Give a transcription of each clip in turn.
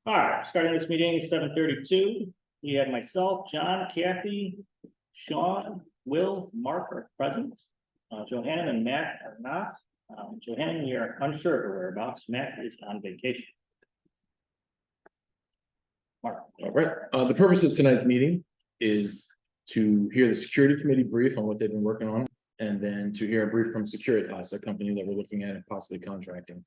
All right, starting this meeting, 7:32. We had myself, John, Kathy, Sean, Will, Mark are present. Johanna and Matt are not. Johanna, we are unsure of her whereabouts. Matt is on vacation. Mark. All right, the purpose of tonight's meeting is to hear the security committee brief on what they've been working on, and then to hear a brief from Securitas, a company that we're looking at and possibly contracting.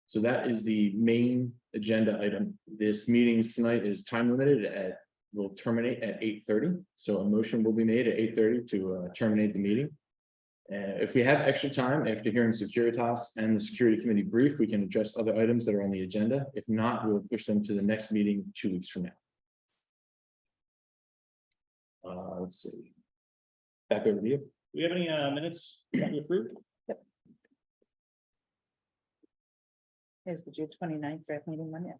So that is the main agenda item. This meeting tonight is time limited will terminate at 8:30. So a motion will be made at 8:30 to terminate the meeting. If we have extra time after hearing Securitas and the security committee brief, we can address other items that are on the agenda. If not, we'll push them to the next meeting 2 weeks from now. Let's see. Back over to you. Do we have any minutes to go through? Here's the June 29th draft meeting one yet.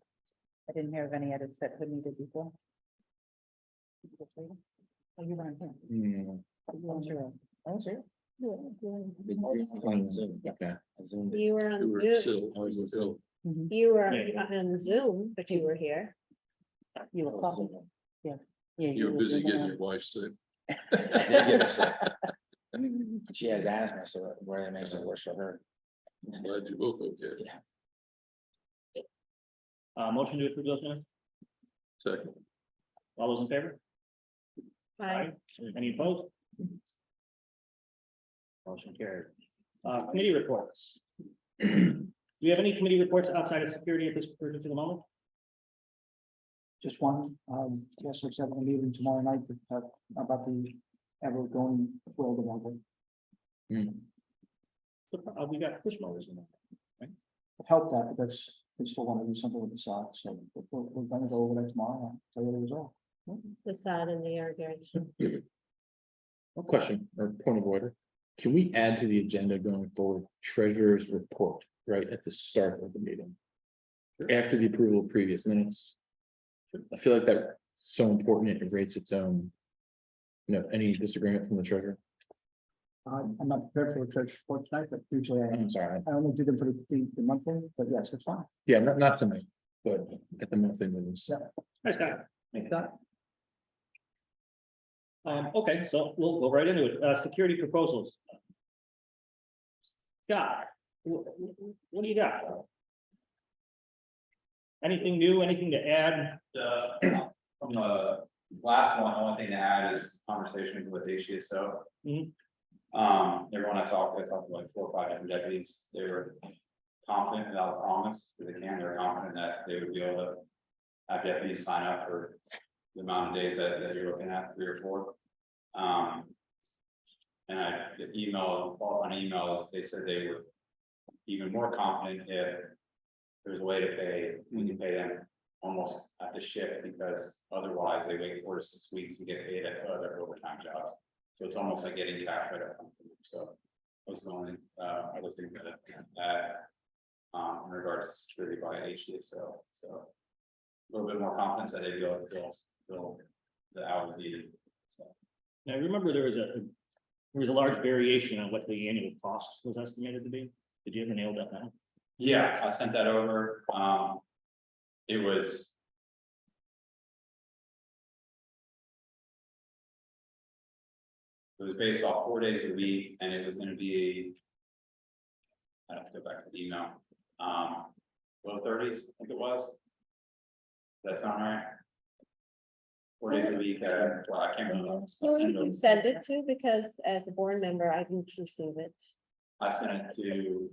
I didn't hear of any edits that we needed before. Oh, you weren't here. Oh, sure. Oh, sure. Okay. You were on Zoom. You were on Zoom, but you were here. You were calling. Yeah. Yeah. You're were busy Zooming getting on. your wife sick. She has asthma, so where it makes it worse for her. I'm glad you both okay. Yeah. Motion to approve those minutes. Second, All those in favor? Hi. Any opposed? Motion carried. Committee reports. Do we have any committee reports outside of security at this particular moment? Just one, yes, we're having a meeting tomorrow night to talk about the ever-going world development. We got push motors in there. Help that, but they still want to do something with the sod, so we're gonna go over that tomorrow, and tell you the result. The side in the air garage. A question or point of order. Can we add to the agenda going forward treasurer's report right at the start of the meeting? After the approval of previous minutes? I feel like that's so important, it rates its own. Any disagreement from the treasurer? I'm not prepared for a treasure report tonight, but usually I'm sorry. I only do them for the monthly, but yes, it's fine. Yeah, not tonight, but at the monthly meetings. Nice guy. Thanks, Doc. Okay, so we'll go right into it. Security proposals. Scott, what do you got? Anything new, anything to add? From the last one, the only thing to add is conversation with HCSO. Everyone I talked to like 4 or 5 different deputies, they were confident without a promise, because they were confident that they would be able to have deputies sign up for the amount of days that you're looking at, 3 or 4. And the emails, they said they were even more confident if there's a way to pay, we can pay them almost at the shift, because otherwise they wait 4 to 6 weeks to get paid at other overtime jobs. So it's almost like getting cash right up. So those are the only other things that in regards to security by HCSO. So a little bit more confidence that they'd be able to fill the hours needed. So. Now, I remember there was a large variation on what the annual cost was estimated to be. Did you ever nail that down? Yeah, I sent that over. It was. It was based off 4 days a week, and it was going to be. I have to go back to the email. Low 30s, I think it was. Does that sound right? 4 days a week. Well, I can't remember. Who did you send it to? Because as a board member, I didn't receive it. I sent it to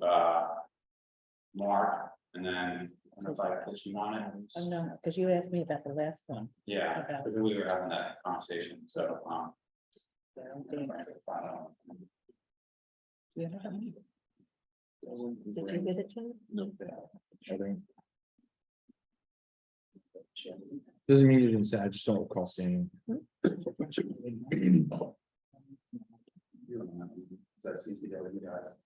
Mark, and then I don't know if I put you on it. Oh, no, because you asked me about the last one. Yeah, About- because we were having that conversation, so I don't think- You ever have any? Did you get it, John? Doesn't mean you didn't say, I just don't recall seeing. Is that CCW guys?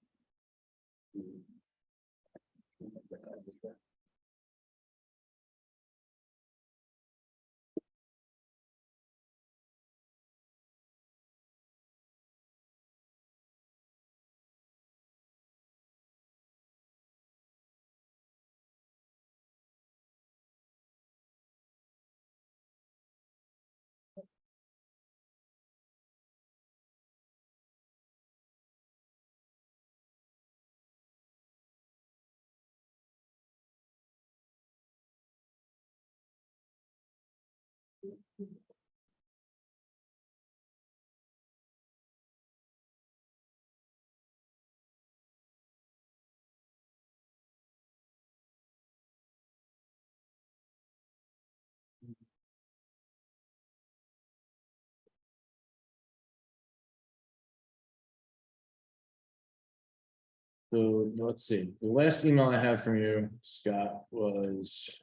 So let's see, the last email I have from you, Scott, was.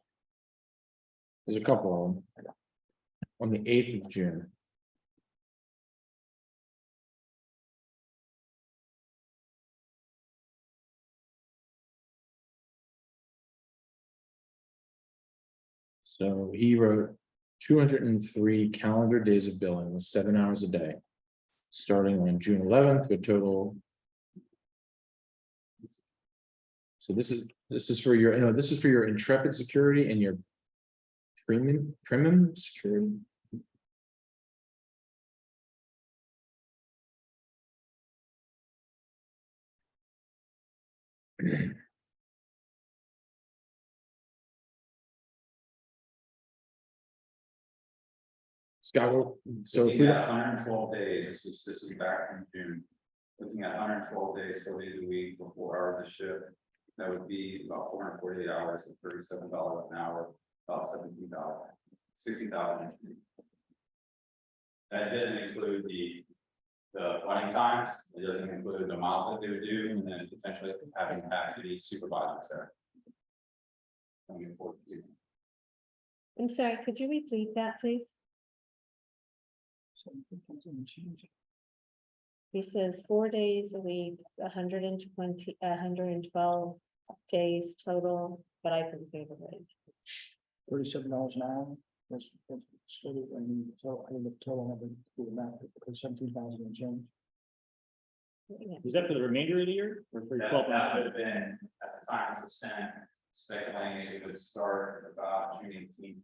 There's a couple of them. On the 8th of June. So he wrote 203 calendar days of billing with 7 hours a day. Starting on June 11th, with total. So this is for your, this is for your Intrepid security and your. Premium security. Scott, so if Looking we, at 112 days, this is back in June. Looking at 112 days, 4 days a week, for 4 hours a shift, that would be about 448 hours at $37 an hour, about $17, $60. That didn't include the running times, it doesn't include the miles that they would do, and then potentially having capacity supervisors there. Coming forward to- I'm sorry, could you repeat that, please? He says 4 days a week, 112 days total, but I couldn't pay the rate. $37 an hour, that's sort of, I mean, so I think the total number, do the math, because 17,000 and change. Yeah. Is that for the remainder of the year or for That 12 that months? would have been, at the time it was sent, speculating it would start about June 18th.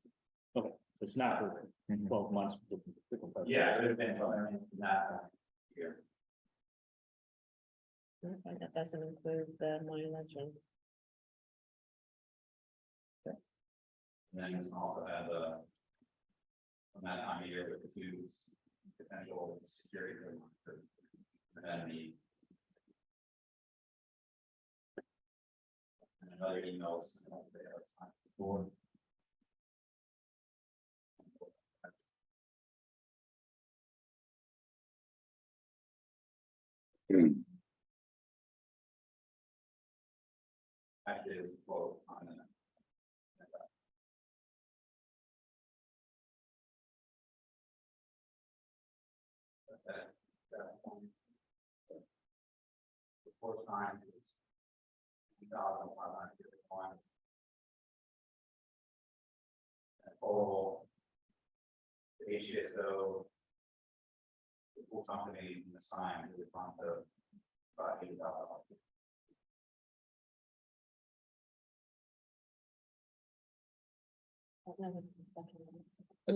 It's not for 12 months. Yeah, it would have been from that year. Okay, that doesn't include the mileage and. And then it's also had the. From that time of year with the twos, potential security. And then and another emails. For. Actually, it's a quote on it. The fourth time is 2,501. And total. The HCSO. The full company and the sign to the front of about $80,000.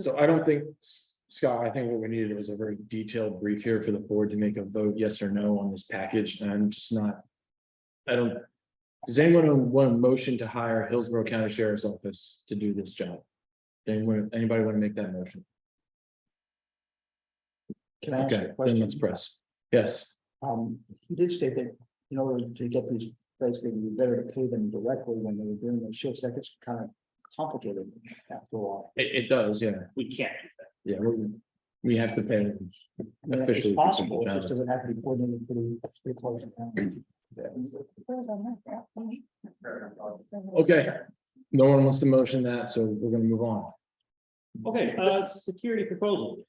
so I don't think, Scott, I think what we needed was a very detailed brief here for the board to make a vote, yes or no on this package, and I'm just not. I don't, does anyone want a motion to hire Hillsborough County Sheriff's Office to do this job? Anybody want to make that motion? Can I ask Okay, a then question? let's press. Yes, He did state that in order to get these folks, they would be better to pay them directly when they were doing their shifts. That gets kind of complicated after a while. it does, yeah, We can't do that. yeah, we have to pay I mean, it's officially. possible, it just doesn't have to be coordinated pretty close. Okay, no one wants to motion that, so we're gonna move on. Okay, security proposal.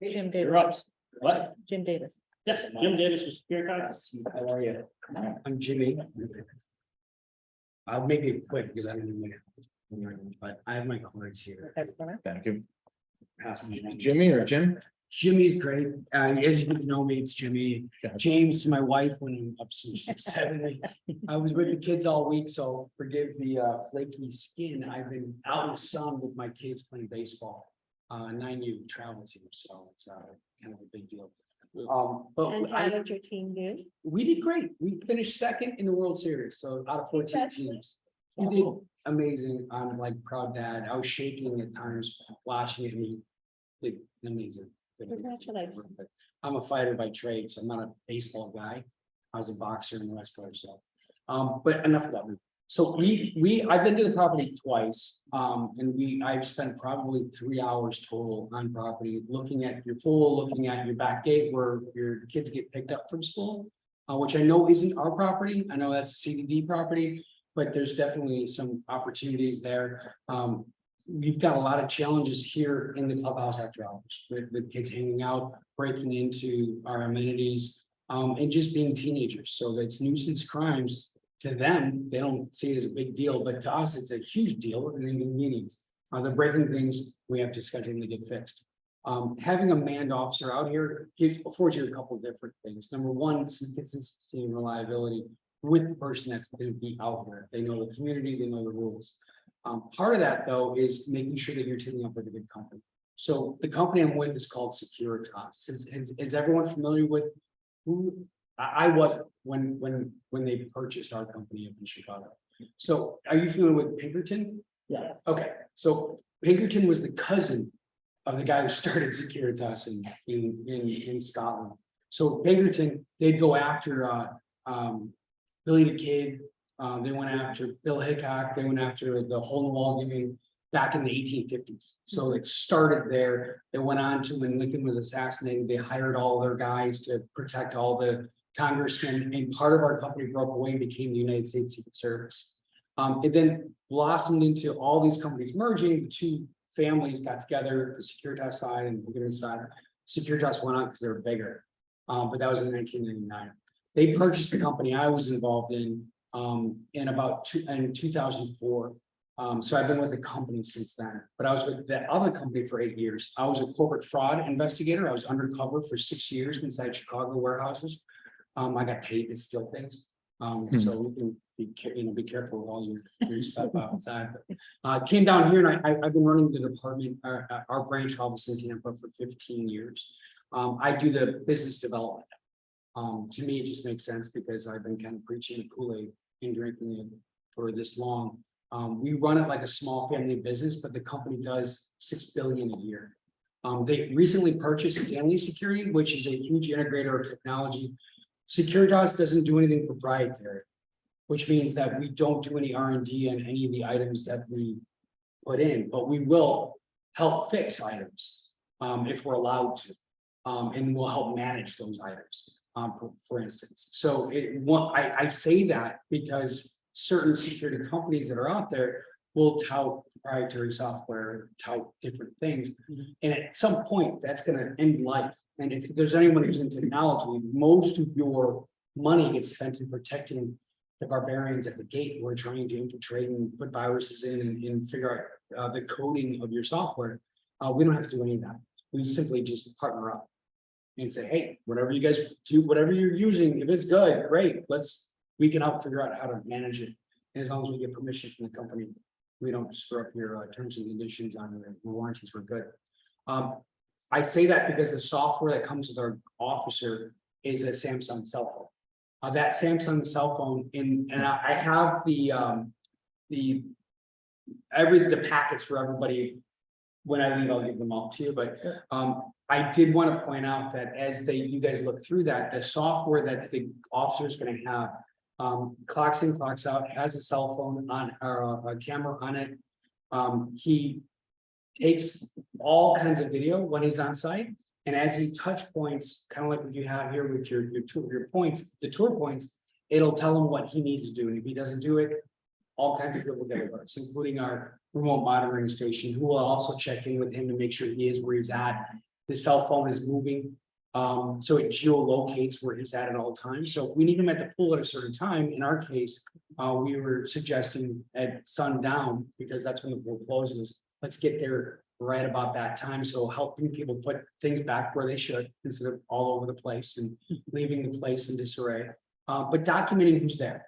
Jim You're Davis, up. What? Jim Davis. Yes, Jim Davis was security. How are you? I'm Jimmy. I'll make it quick because I don't know, but I have my cards here. That's fine. Thank you. Pass them along. Jimmy or Jim? Jimmy's great. As you get to know me, it's Jimmy. Gotcha. James to my wife when I'm up since she was 7. I was with the kids all week, so forgive the flaky skin. I've been out in the sun with my kids playing baseball. 9U travel team, so it's kind of a big deal. But And how did your team do? we did great. We finished second in the World Series, so out of 14 teams. You did amazing. I'm like proud dad. I was shaking at times watching it and he did amazing. Congratulations. I'm a fighter by trade, so I'm not a baseball guy. I was a boxer and wrestler, so. But enough about me. So I've been to the property twice, and I've spent probably 3 hours total on property, looking at your pool, looking at your back gate where your kids get picked up from school. Which I know isn't our property. I know that's CDD property, but there's definitely some opportunities there. We've got a lot of challenges here in the clubhouse after hours, with kids hanging out, breaking into our amenities, and just being teenagers. So that's nuisance crimes. To them, they don't see it as a big deal, but to us, it's a huge deal and inconvenience. They're breaking things, we have to schedule them to get fixed. Having a manned officer out here affords you a couple of different things. Number one, some consistency and reliability with the person that's going to be out there. They know the community, they know the rules. Part of that, though, is making sure that you're teaming up with a good company. So the company I'm with is called Securitas. Is everyone familiar with who? I wasn't when they purchased our company up in Chicago. So are you familiar with Pinkerton? Yeah. Okay, so Pinkerton was the cousin of the guy who started Securitas in Scotland. So Pinkerton, they'd go after Billy the Kid. They went after Bill Hickok. They went after the hole in the wall giving back in the 1850s. So it started there. It went on to when Lincoln was assassinated, they hired all their guys to protect all the congressmen, and part of our company broke away and became the United States Secret Service. It then blossomed into all these companies merging. The two families got together, the Securitas side and the Pinkerton side. Securitas went on because they were bigger, but that was in 1999. They purchased the company I was involved in about 2004. So I've been with the company since then, but I was with that other company for 8 years. I was a corporate fraud investigator. I was undercover for 6 years inside Chicago warehouses. I got paid to steal things. So we can be careful with all your stuff outside. Came down here and I've been running the department, our branch office in Tampa for 15 years. I do the business development. To me, it just makes sense because I've been kind of preaching the Kool-Aid and drinking it for this long. We run it like a small family business, but the company does $6 billion a year. They recently purchased Stanley Security, which is a huge integrator of technology. Securitas doesn't do anything proprietary, which means that we don't do any R&D on any of the items that we put in, but we will help fix items if we're allowed to, and we'll help manage those items, for instance. So I say that because certain security companies that are out there will tout proprietary software, tout different things, and at some point that's going to end life. And if there's anyone who's in technology, most of your money gets spent in protecting the barbarians at the gate who are trying to infiltrate and put viruses in and figure out the coding of your software. We don't have to do any of that. We simply just partner up and say, hey, whatever you guys do, whatever you're using, if it's good, great, we can help figure out how to manage it. And as long as we get permission from the company, we don't screw up your terms and conditions on your warranties, we're good. I say that because the software that comes with our officer is a Samsung cell phone. That Samsung cell phone, and I have the packets for everybody. When I leave, I'll give them all to you. But I did want to point out that as you guys look through that, the software that the officer is going to have clocks in, clocks out, has a cell phone on or a camera on it. He takes all kinds of video when he's on site, and as he touch points, kind of like what you have here with your points, the tour points, it'll tell him what he needs to do, and if he doesn't do it, all kinds of people get alerts, including our remote monitoring station, who will also check in with him to make sure he is where he's at. The cell phone is moving, so it geolocates where he's at all times. So if we need him at the pool at a certain time, in our case, we were suggesting at sundown, because that's when the pool closes. Let's get there right about that time. So helping people put things back where they should instead of all over the place and leaving the place in disarray. But documenting who's there,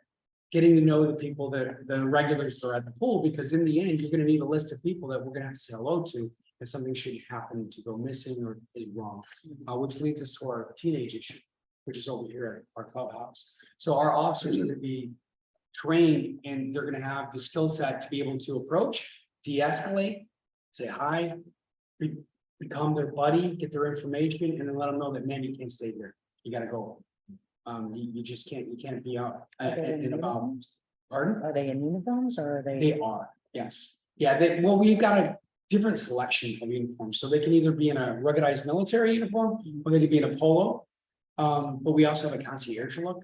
getting to know the people that the regulars that are at the pool, because in the end, you're going to need a list of people that we're going to have to say hello to if something should happen to go missing or is wrong, which leads us to our teenage issue, which is over here at our clubhouse. So our officers are going to be trained and they're gonna have the skill set to be able to approach, de-escalate, say hi. Become their buddy, get their information, and then let them know that, man, you can't stay here, you gotta go. You just can't, you can't be out Are they in and about, uniforms? pardon? Are they in uniforms or are They they? are, yes. Yeah, well, we've got a different selection of uniforms, so they can either be in a ruggedized military uniform, or they could be in a polo. But we also have a concierge look,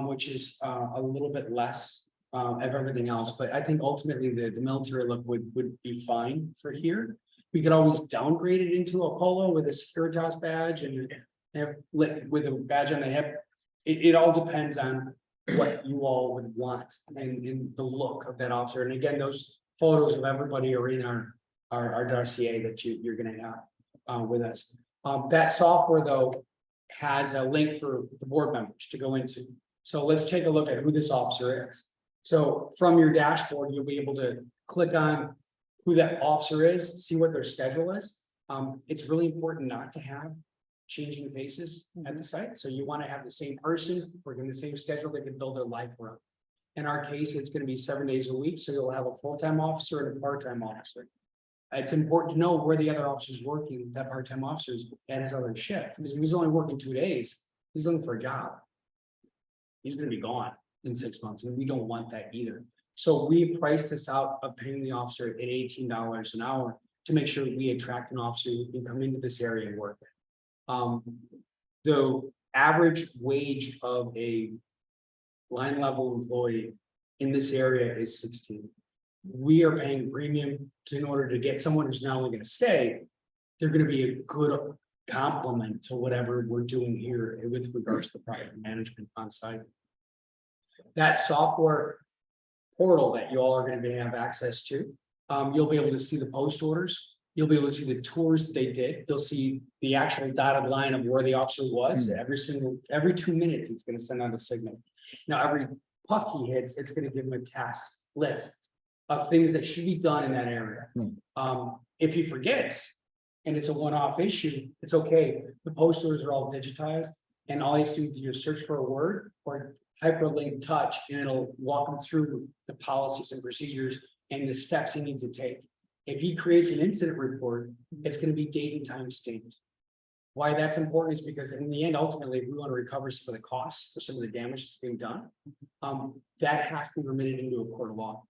which is a little bit less of everything else, but I think ultimately the military look would be fine for here. We could always downgrade it into a polo with a Securitas badge and have with a badge on the hip. It all depends on what you all would want and the look of that officer. And again, those photos of everybody are in our dossier that you're gonna have with us. That software though has a link for the board members to go into. So let's take a look at who this officer is. So from your dashboard, you'll be able to click on who that officer is, see what their schedule is. It's really important not to have changing faces at the site. So you want to have the same person working the same schedule they can build their life around. In our case, it's going to be 7 days a week. So you'll have a full-time officer and a part-time officer. It's important to know where the other officer's working, that part-time officer's at his other shift, because if he's only working 2 days, he's looking for a job. He's going to be gone in 6 months, and we don't want that either. So we price this out of paying the officer at $18 an hour to make sure we attract an officer who can come into this area and work. The average wage of a line level employee in this area is 16. We are paying premium in order to get someone who's not only going to stay, they're going to be a good complement to whatever we're doing here with regards to the property management on site. That software portal that you all are going to have access to, you'll be able to see the post orders. You'll be able to see the tours that they did. You'll see the actual dotted line of where the officer was. Every 2 minutes, it's going to send out a signal. Now, every puck he hits, it's going to give him a task list of things that should be done in that area. If he forgets and it's a one-off issue, it's okay. The post orders are all digitized, and all he has to do is either search for a word or hyperlink touch, and it'll walk him through the policies and procedures and the steps he needs to take. If he creates an incident report, it's going to be date and time stamped. Why that's important is because in the end, ultimately, if we want to recover some of the costs for some of the damage that's being done, that has to be remitted into a court of law.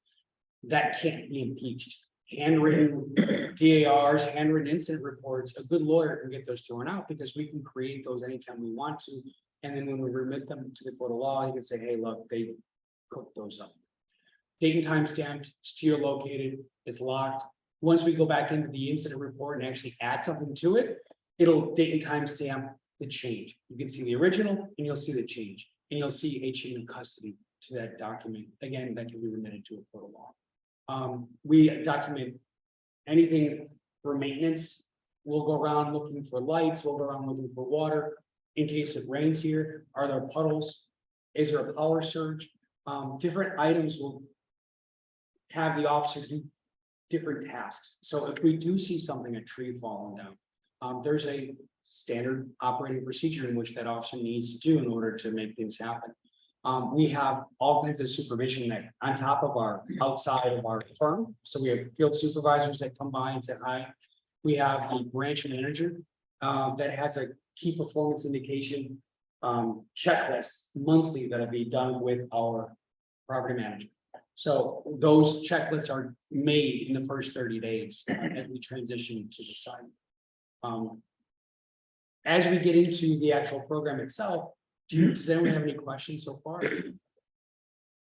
That can't be impeached. Handwritten DARs, handwritten incident reports, a good lawyer can get those thrown out because we can create those anytime we want to. And then when we remit them to the court of law, you can say, hey, look, they cooked those up. Date and time stamped, it's geolocated, it's locked. Once we go back into the incident report and actually add something to it, it'll date and time stamp the change. You can see the original and you'll see the change. And you'll see a chain of custody to that document. Again, that can be remitted to a court of law. We document anything for maintenance. We'll go around looking for lights, we'll go around looking for water. In case it rains here, are there puddles? Is there a power surge? Different items will have the officer do different tasks. So if we do see something, a tree falling down, there's a standard operating procedure in which that officer needs to do in order to make things happen. We have all kinds of supervision that on top of our outside of our firm. So we have field supervisors that come by and say hi. We have a branch manager that has a key performance indication checklist monthly that'll be done with our property manager. So those checklists are made in the first 30 days as we transition to the site. As we get into the actual program itself, does anyone have any questions so far?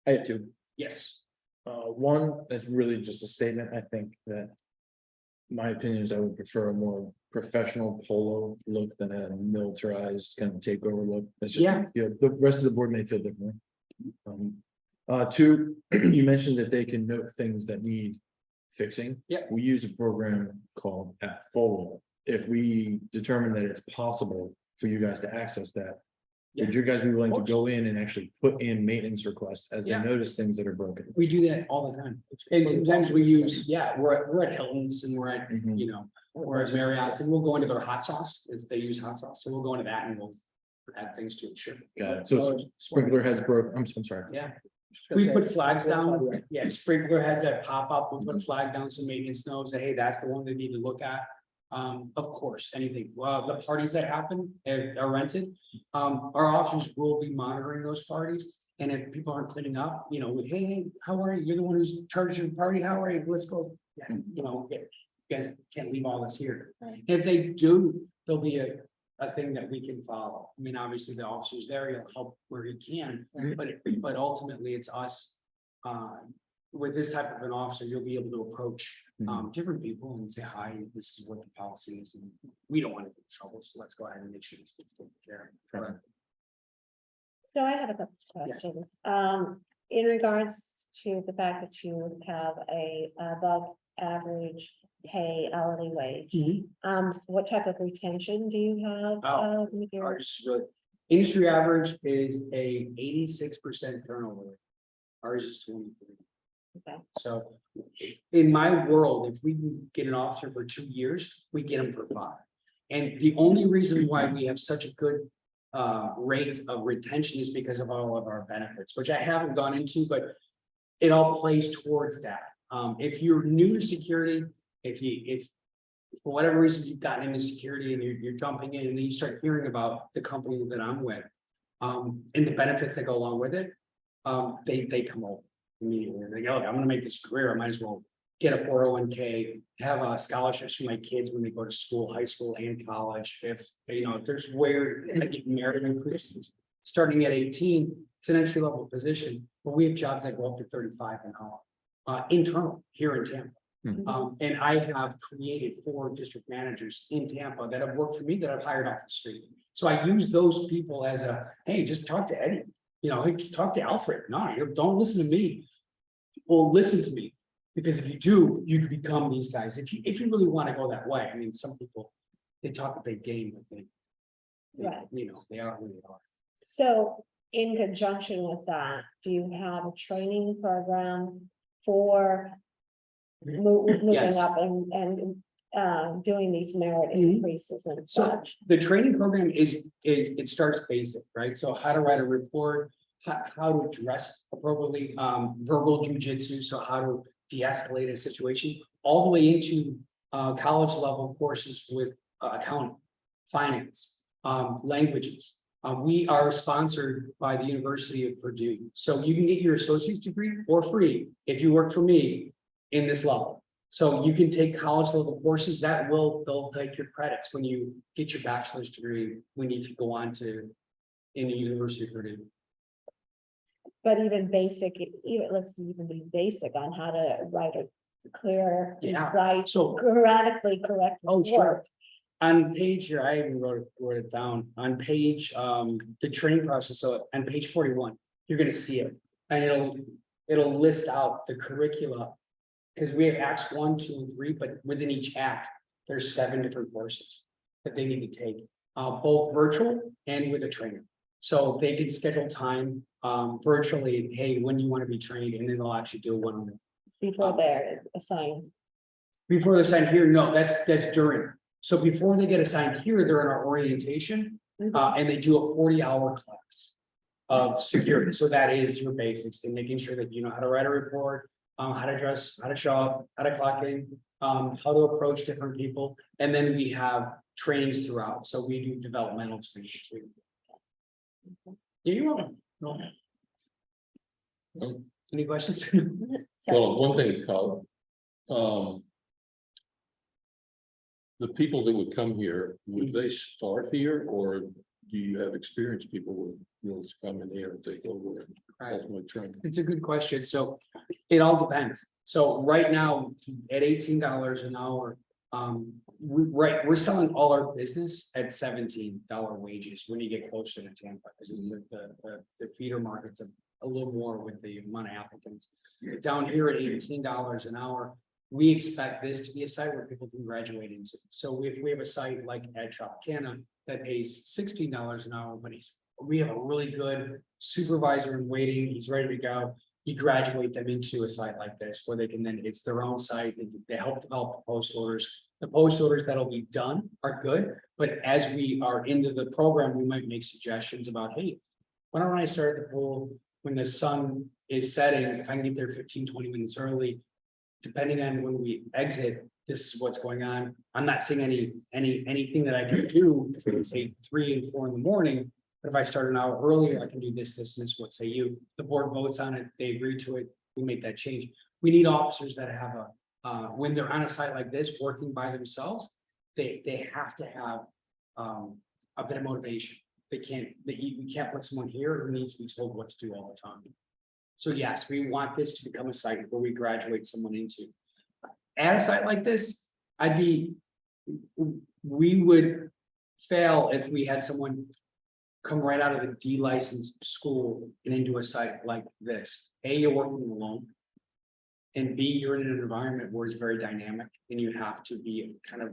I have two. Yes. One is really just a statement. I think that my opinion is I would prefer a more professional polo look than a militarized kind of takeover look. That's just, Yeah. The rest of the board may feel differently. Two, you mentioned that they can note things that need fixing. Yeah. We use a program called AppFolio. If we determine that it's possible for you guys to access that, would you guys be willing to go in and actually put in maintenance requests as they Yeah. notice things that are broken? We do that all the time. And sometimes we use, we're at Hilton's and we're at, you know, we're at Marriott's and we'll go into their hot sauce, as they use hot sauce. So we'll go into that and we'll add things to it. Sure. Got it. So sprinkler heads broke. I'm sorry. Yeah. We put flags down, yeah, sprinkler heads that pop up, we put a flag down so maintenance knows that, hey, that's the one they need to look at. Of course, anything, well, the parties that happen are rented, our officers will be monitoring those parties. And if people aren't cleaning up, you know, hey, how are you? You're the one who's charging the party, how are you? Let's go. Yeah, you know, you guys can't leave all this here. If they do, there'll be a thing that we can follow. I mean, obviously, the officer's there, he'll help where he can, but ultimately, it's us. With this type of an officer, you'll be able to approach different people and say, hi, this is what the policy is, and we don't want to get in trouble, so let's go ahead and make sure this gets taken care of. So I have a couple of Yes. questions. In regards to the fact that you have a above average pay hourly wage, what type of retention do you have? Oh, with your- Ours is really, industry average is a 86% turnover rate. Ours is 23. Okay. So in my world, if we can get an officer for 2 years, we get them for 5. And the only reason why we have such a good rate of retention is because of all of our benefits, which I haven't gone into, but it all plays towards that. If you're new to security, if for whatever reason you've gotten into security and you're jumping in and then you start hearing about the company that I'm with, and the benefits that go along with it, they come over immediately. They go, I'm gonna make this career, I might as well get a 401k, have scholarships for my kids when they go to school, high school and college. If you know, if there's where I get merit increases, starting at 18, it's an entry level position, but we have jobs that go up to 35 an hour, internal here in Tampa. And I have created 4 district managers in Tampa that have worked for me that I've hired off the street. So I use those people as a, hey, just talk to Eddie, you know, hey, just talk to Alfred. No, don't listen to me. Well, listen to me. Because if you do, you can become these guys. If you really want to go that way, I mean, some people, they talk a big game, but Right. you know, they are who they are. So in conjunction with that, do you have a training program for moving Yes. up and doing these merit Mhm. increases and So such? the training program is it starts basic, right? So how to write a report, how to dress appropriately, verbal jujitsu, so how to de-escalate a situation, all the way into college level courses with accounting, finance, languages. We are sponsored by the University of Purdue, so you can get your associate's degree for free if you work for me in this level. So you can take college level courses they'll take your credits when you get your bachelor's degree, when you go on to in the University of Purdue. But even basic, let's even be basic on how to write a clear, Yeah, concise, so- grammatically correct. Oh, sure. report. On page here, I even wrote it down, on page, the training process, so on page 41, you're gonna see it. And it'll list out the curricula. Because we have acts 1, 2, and 3, but within each act, there's 7 different courses that they need to take, both virtual and with a trainer. So they can schedule time, virtually, hey, when you want to be trained, and then they'll actually do one. Before they're assigned. Before they're assigned here, no, that's during. So before they get assigned here, they're in our orientation, and they do a 40-hour class of security. So that is your basics and making sure that you know how to write a report, how to dress, how to show up, how to clock in, how to approach different people. And then we have trainings throughout. So we do developmental training too. Yeah, you're welcome. No. Any questions? Well, one thing, Carl, the people that would come here, would they start here, or do you have experienced people who will come in here and take over and ultimately train? It's a good question. So it all depends. So right now, at $18 an hour, we're selling all our business at $17 wages when you get closer to Tampa, because the feeder market's a little more with the amount of applicants. Down here at $18 an hour, we expect this to be a site where people can graduate into. So if we have a site like at Tropicana that pays $16 an hour, but we have a really good supervisor in waiting, he's ready to go. You graduate them into a site like this where they can then, it's their own site, they help develop the post orders. The post orders that'll be done are good, but as we are into the program, we might make suggestions about, hey, why don't I start at the pool when the sun is setting, if I can get there 15-20 minutes early. Depending on when we exit, this is what's going on. I'm not seeing anything that I can do, between, say 3 and 4 in the morning. But if I start an hour earlier, I can do this, what say you, the board votes on it, they agree to it, we make that change. We need officers that have when they're on a site like this, working by themselves, they have to have a bit of motivation. We can't put someone here who needs to be told what to do all the time. So yes, we want this to become a site where we graduate someone into. At a site like this, we would fail if we had someone come right out of the D-licensed school and into a site like this. A, you're working alone. And B, you're in an environment where it's very dynamic and you have to be kind of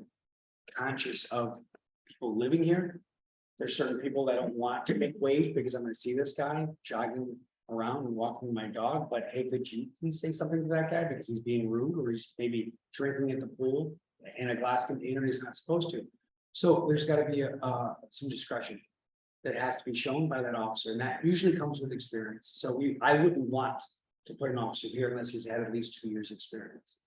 conscious of people living here. There's certain people that don't want to make waves because I'm gonna see this guy jogging around and walking my dog, but hey, could you please say something to that guy because he's being rude or he's maybe drinking at the pool in a glass container he's not supposed to. So there's gotta be some discretion that has to be shown by that officer, and that usually comes with experience. So I wouldn't want to put an officer here unless he's had at least 2 years experience.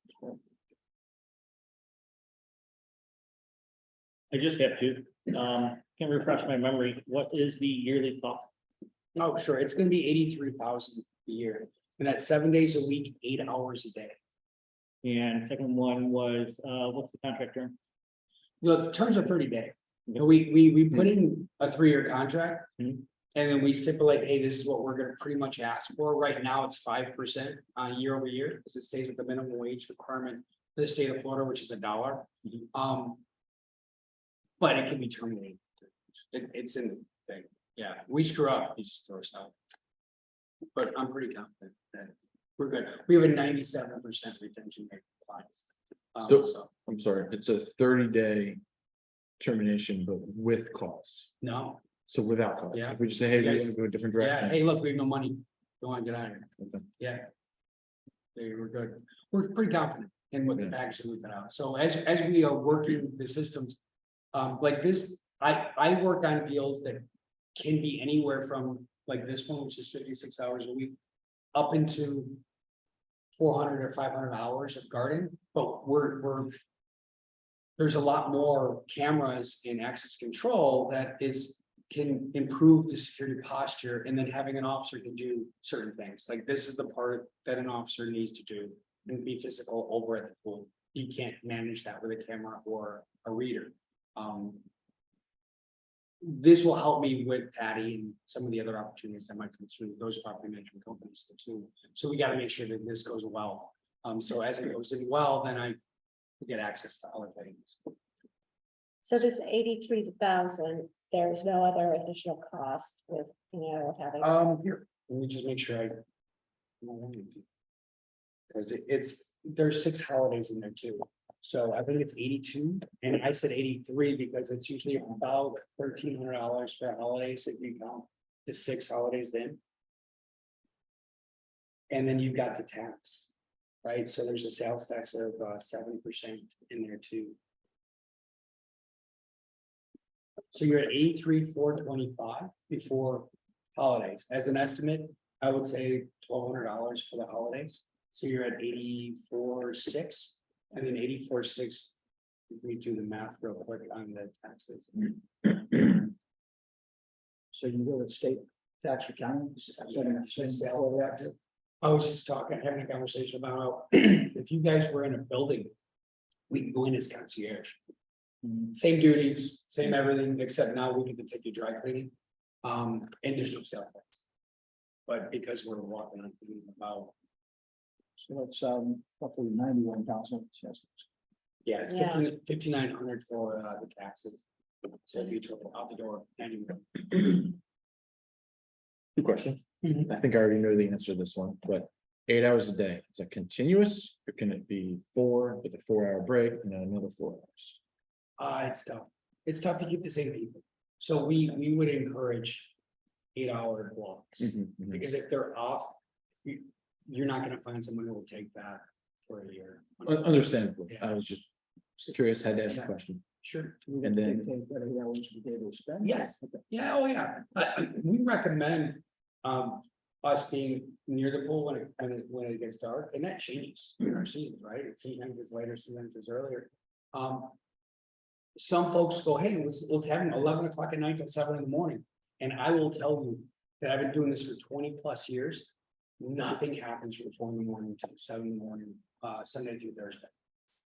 I just have to, can refresh my memory, what is the yearly cost? Oh, sure, it's gonna be 83,000 a year, and that's 7 days a week, 8 hours a day. And second one was, what's the contract term? The terms are 30-day. We put in a 3-year contract. Mhm. And then we stipulate, hey, this is what we're gonna pretty much ask for. Right now, it's 5% year over year, because it stays with the minimum wage requirement for the state of Florida, which is $1. But it can be terminated. It's in the thing. Yeah, we screw up, he just throws out. But I'm pretty confident that we're good. We have a 97% retention rate for clients. So- I'm sorry, it's a 30-day termination, but with costs. No, So without costs. Yeah. If we just say, hey, we Yes. want to go a different yeah, direction. hey, look, we have no money. Don't wanna get out of here. Okay. Yeah. They were good. We're pretty confident in what the Yeah. package that we put out. So as we are working the systems, like this, I work on deals that can be anywhere from like this one, which is 56 hours a week, up into 400 or 500 hours of guarding, but there's a lot more cameras in access control that can improve the security posture, and then having an officer can do certain things. Like this is the part that an officer needs to do and be physical over at the pool. You can't manage that with a camera or a reader. This will help me with Patty and some of the other opportunities that might come through those property management companies too. So we got to make sure that this goes well. So as it goes in well, then I get access to other things. So this 83,000, there's no other additional cost with, having. Here, let me just make sure because there's 6 holidays in there too. So I think it's 82, and I said 83 because it's usually about $1,300 for holidays if you count the 6 holidays then. And then you've got the tax, right? So there's a sales tax of 7% in there too. So you're at 83,425 before holidays. As an estimate, I would say $1,200 for the holidays. So you're at 84,600, and then 84,600. Let me do the math real quick on the taxes. So you go to state tax accounting. I was just having a conversation about how if you guys were in a building, we can go in as concierge. Same duties, same everything, except now we get to take you dry cleaning. And there's no sales tax. But because we're walking on about, So it's roughly 91,000. yeah, it's Yeah. 5,900 for the taxes. So if you took it out the door, anyway. Two questions. Mhm. I think I already know the answer to this one, but 8 hours a day, is it continuous? Or can it be 4 with a 4-hour break and then another 4 hours? It's tough. It's tough to keep the same people. So we would encourage 8-hour blocks. Mhm. Because if they're off, you're not gonna find someone who will take that for a year. Understandable. Yeah. I was just curious, had to ask the Yeah. question. Sure. And then- Yes. Yeah, oh yeah. We recommend, us being near the pool when it gets dark, and that changes in our seasons, right? Sometimes it's later, sometimes it's earlier. Some folks go, hey, let's have them 11 o'clock at night till 7 in the morning. And I will tell you that I've been doing this for 20 plus years. Nothing happens from 4 in the morning to 7 in the morning, Sunday through Thursday.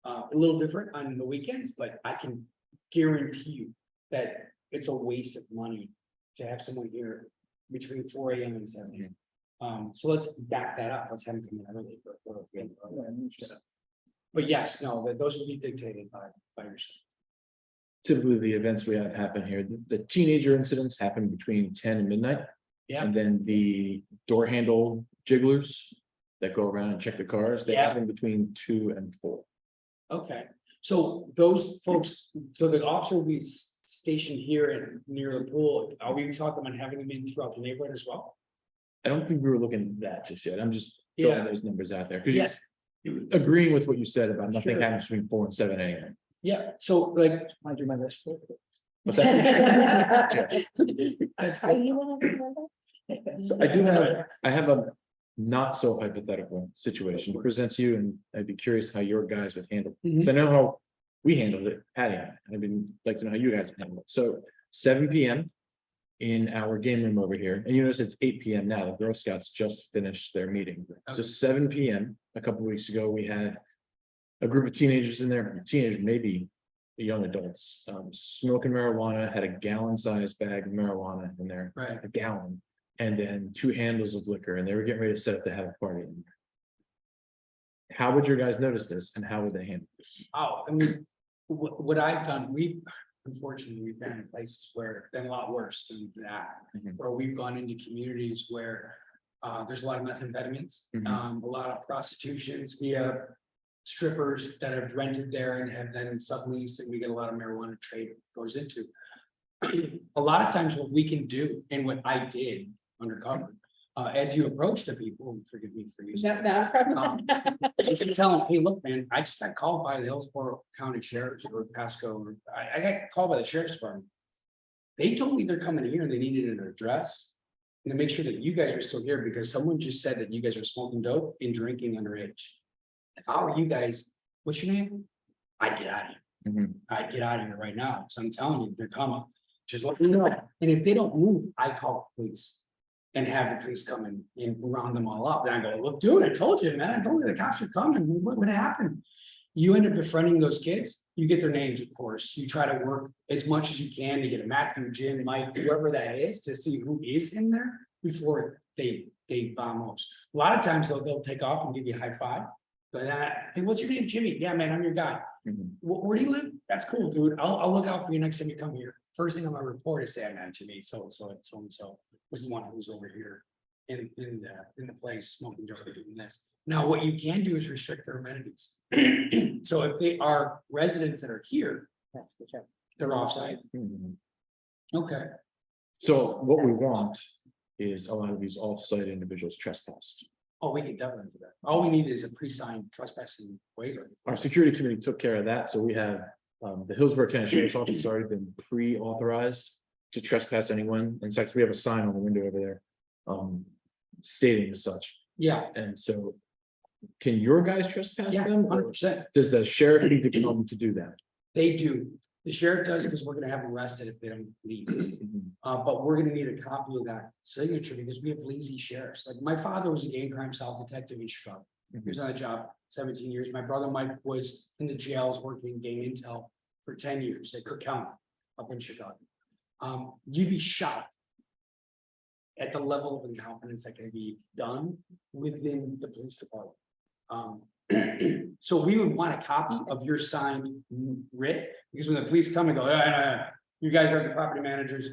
A little different on the weekends, but I can guarantee you that it's a waste of money to have someone here between 4 AM and 7 AM. So let's back that up. Let's have them come in early. But yes, no, those will be dictated by yourself. Typically, the events we have happen here, the teenager incidents happen between 10 and midnight. Yeah. And then the door handle jigglers that go around and check the cars, they Yeah. happen between 2 and 4. Okay, so those folks, so the officer will be stationed here and near the pool. Are we talking about having them in throughout the neighborhood as well? I don't think we were looking at that just yet. I'm just throwing Yeah. those numbers out there, because Yeah. you agreeing with what you said about nothing Sure. happens between 4 and 7 AM. Yeah, so like. I do my best. What's that? That's Are good. you one of the members? So I have a not so hypothetical situation to present to you, and I'd be curious how your guys would handle it. Mhm. Because I know how we handled it, Patty and I. I'd like to know how you guys would handle it. So 7 PM in our game room over here, and you notice it's 8 PM now. The Girl Scouts just finished their meeting. So Okay. 7 PM, a couple of weeks ago, we had a group of teenagers in there, teenagers, maybe young adults, smoking marijuana, had a gallon-sized bag of marijuana in there, Right. a gallon, and then 2 handles of liquor, and they were getting ready to set up to have a party. How would your guys notice this, and how would they handle this? Oh, I mean, what I've done, unfortunately, we've been in places where it's been a lot worse than that. Mhm. Where we've gone into communities where there's a lot of methamphetamines, Mhm. a lot of prostitutions. We have strippers that have rented there and have then subleased, and we get a lot of marijuana trade goes into. A lot of times what we can do, and what I did undercover, as you approach the people, and forgive me for using. Not a problem. You can tell them, hey, look, man, I just got called by the Hillsborough County Sheriff's or Pasco, or I got called by the Sheriff's Department. They told me they're coming here and they needed an address. And to make sure that you guys are still here, because someone just said that you guys are smoking dope and drinking underage. If I were you guys, what's your name? I'd get out of here. Mhm. I'd get out of here right now. So I'm telling you, they're coming. Just let me know. And if they don't move, I call the police. And have the police come in and round them all up. And I go, look, dude, I told you, man, I told you the cops are coming. What would happen? You end up befriending those kids, you get their names, of course. You try to work as much as you can to get a Matthew, Jim, Mike, whoever that is, to see who is in there before they bomb us. A lot of times they'll take off and give you a high five. But hey, what's your name, Jimmy? Yeah, man, I'm your guy. Mhm. Where do you live? That's cool, dude. I'll look out for you next time you come here. First thing on my report is say, man, Jimmy, so and so was the one who's over here in the place smoking dope doing this. Now, what you can do is restrict their amenities. So if they are residents that are here, That's the joke. they're offsite. Mhm. Okay, So what we want is a lot of these off-site individuals trespassed. oh, we can definitely do that. All we need is a pre-signed trespassing waiver. Our security committee took care of that, so we have, the Hillsborough County Sheriff's Office has already been pre-authorized to trespass anyone. In fact, we have a sign on the window over there, stating as such. Yeah, And so, can your guys trespass yeah, them? 100%. Does the sheriff need to come to do that? They do. The sheriff does, because we're gonna have them arrested if they don't leave. But we're gonna need a copy of that signature, because we have lazy sheriffs. Like, my father was a gang crime self detective in Chicago. He was on a job 17 years. My brother Mike was in the jails working gang intel for 10 years at Cook County up in Chicago. You'd be shocked at the level of incompetence that can be done within the police department. So we would want a copy of your signed writ, because when the police come and go, you guys are the property managers,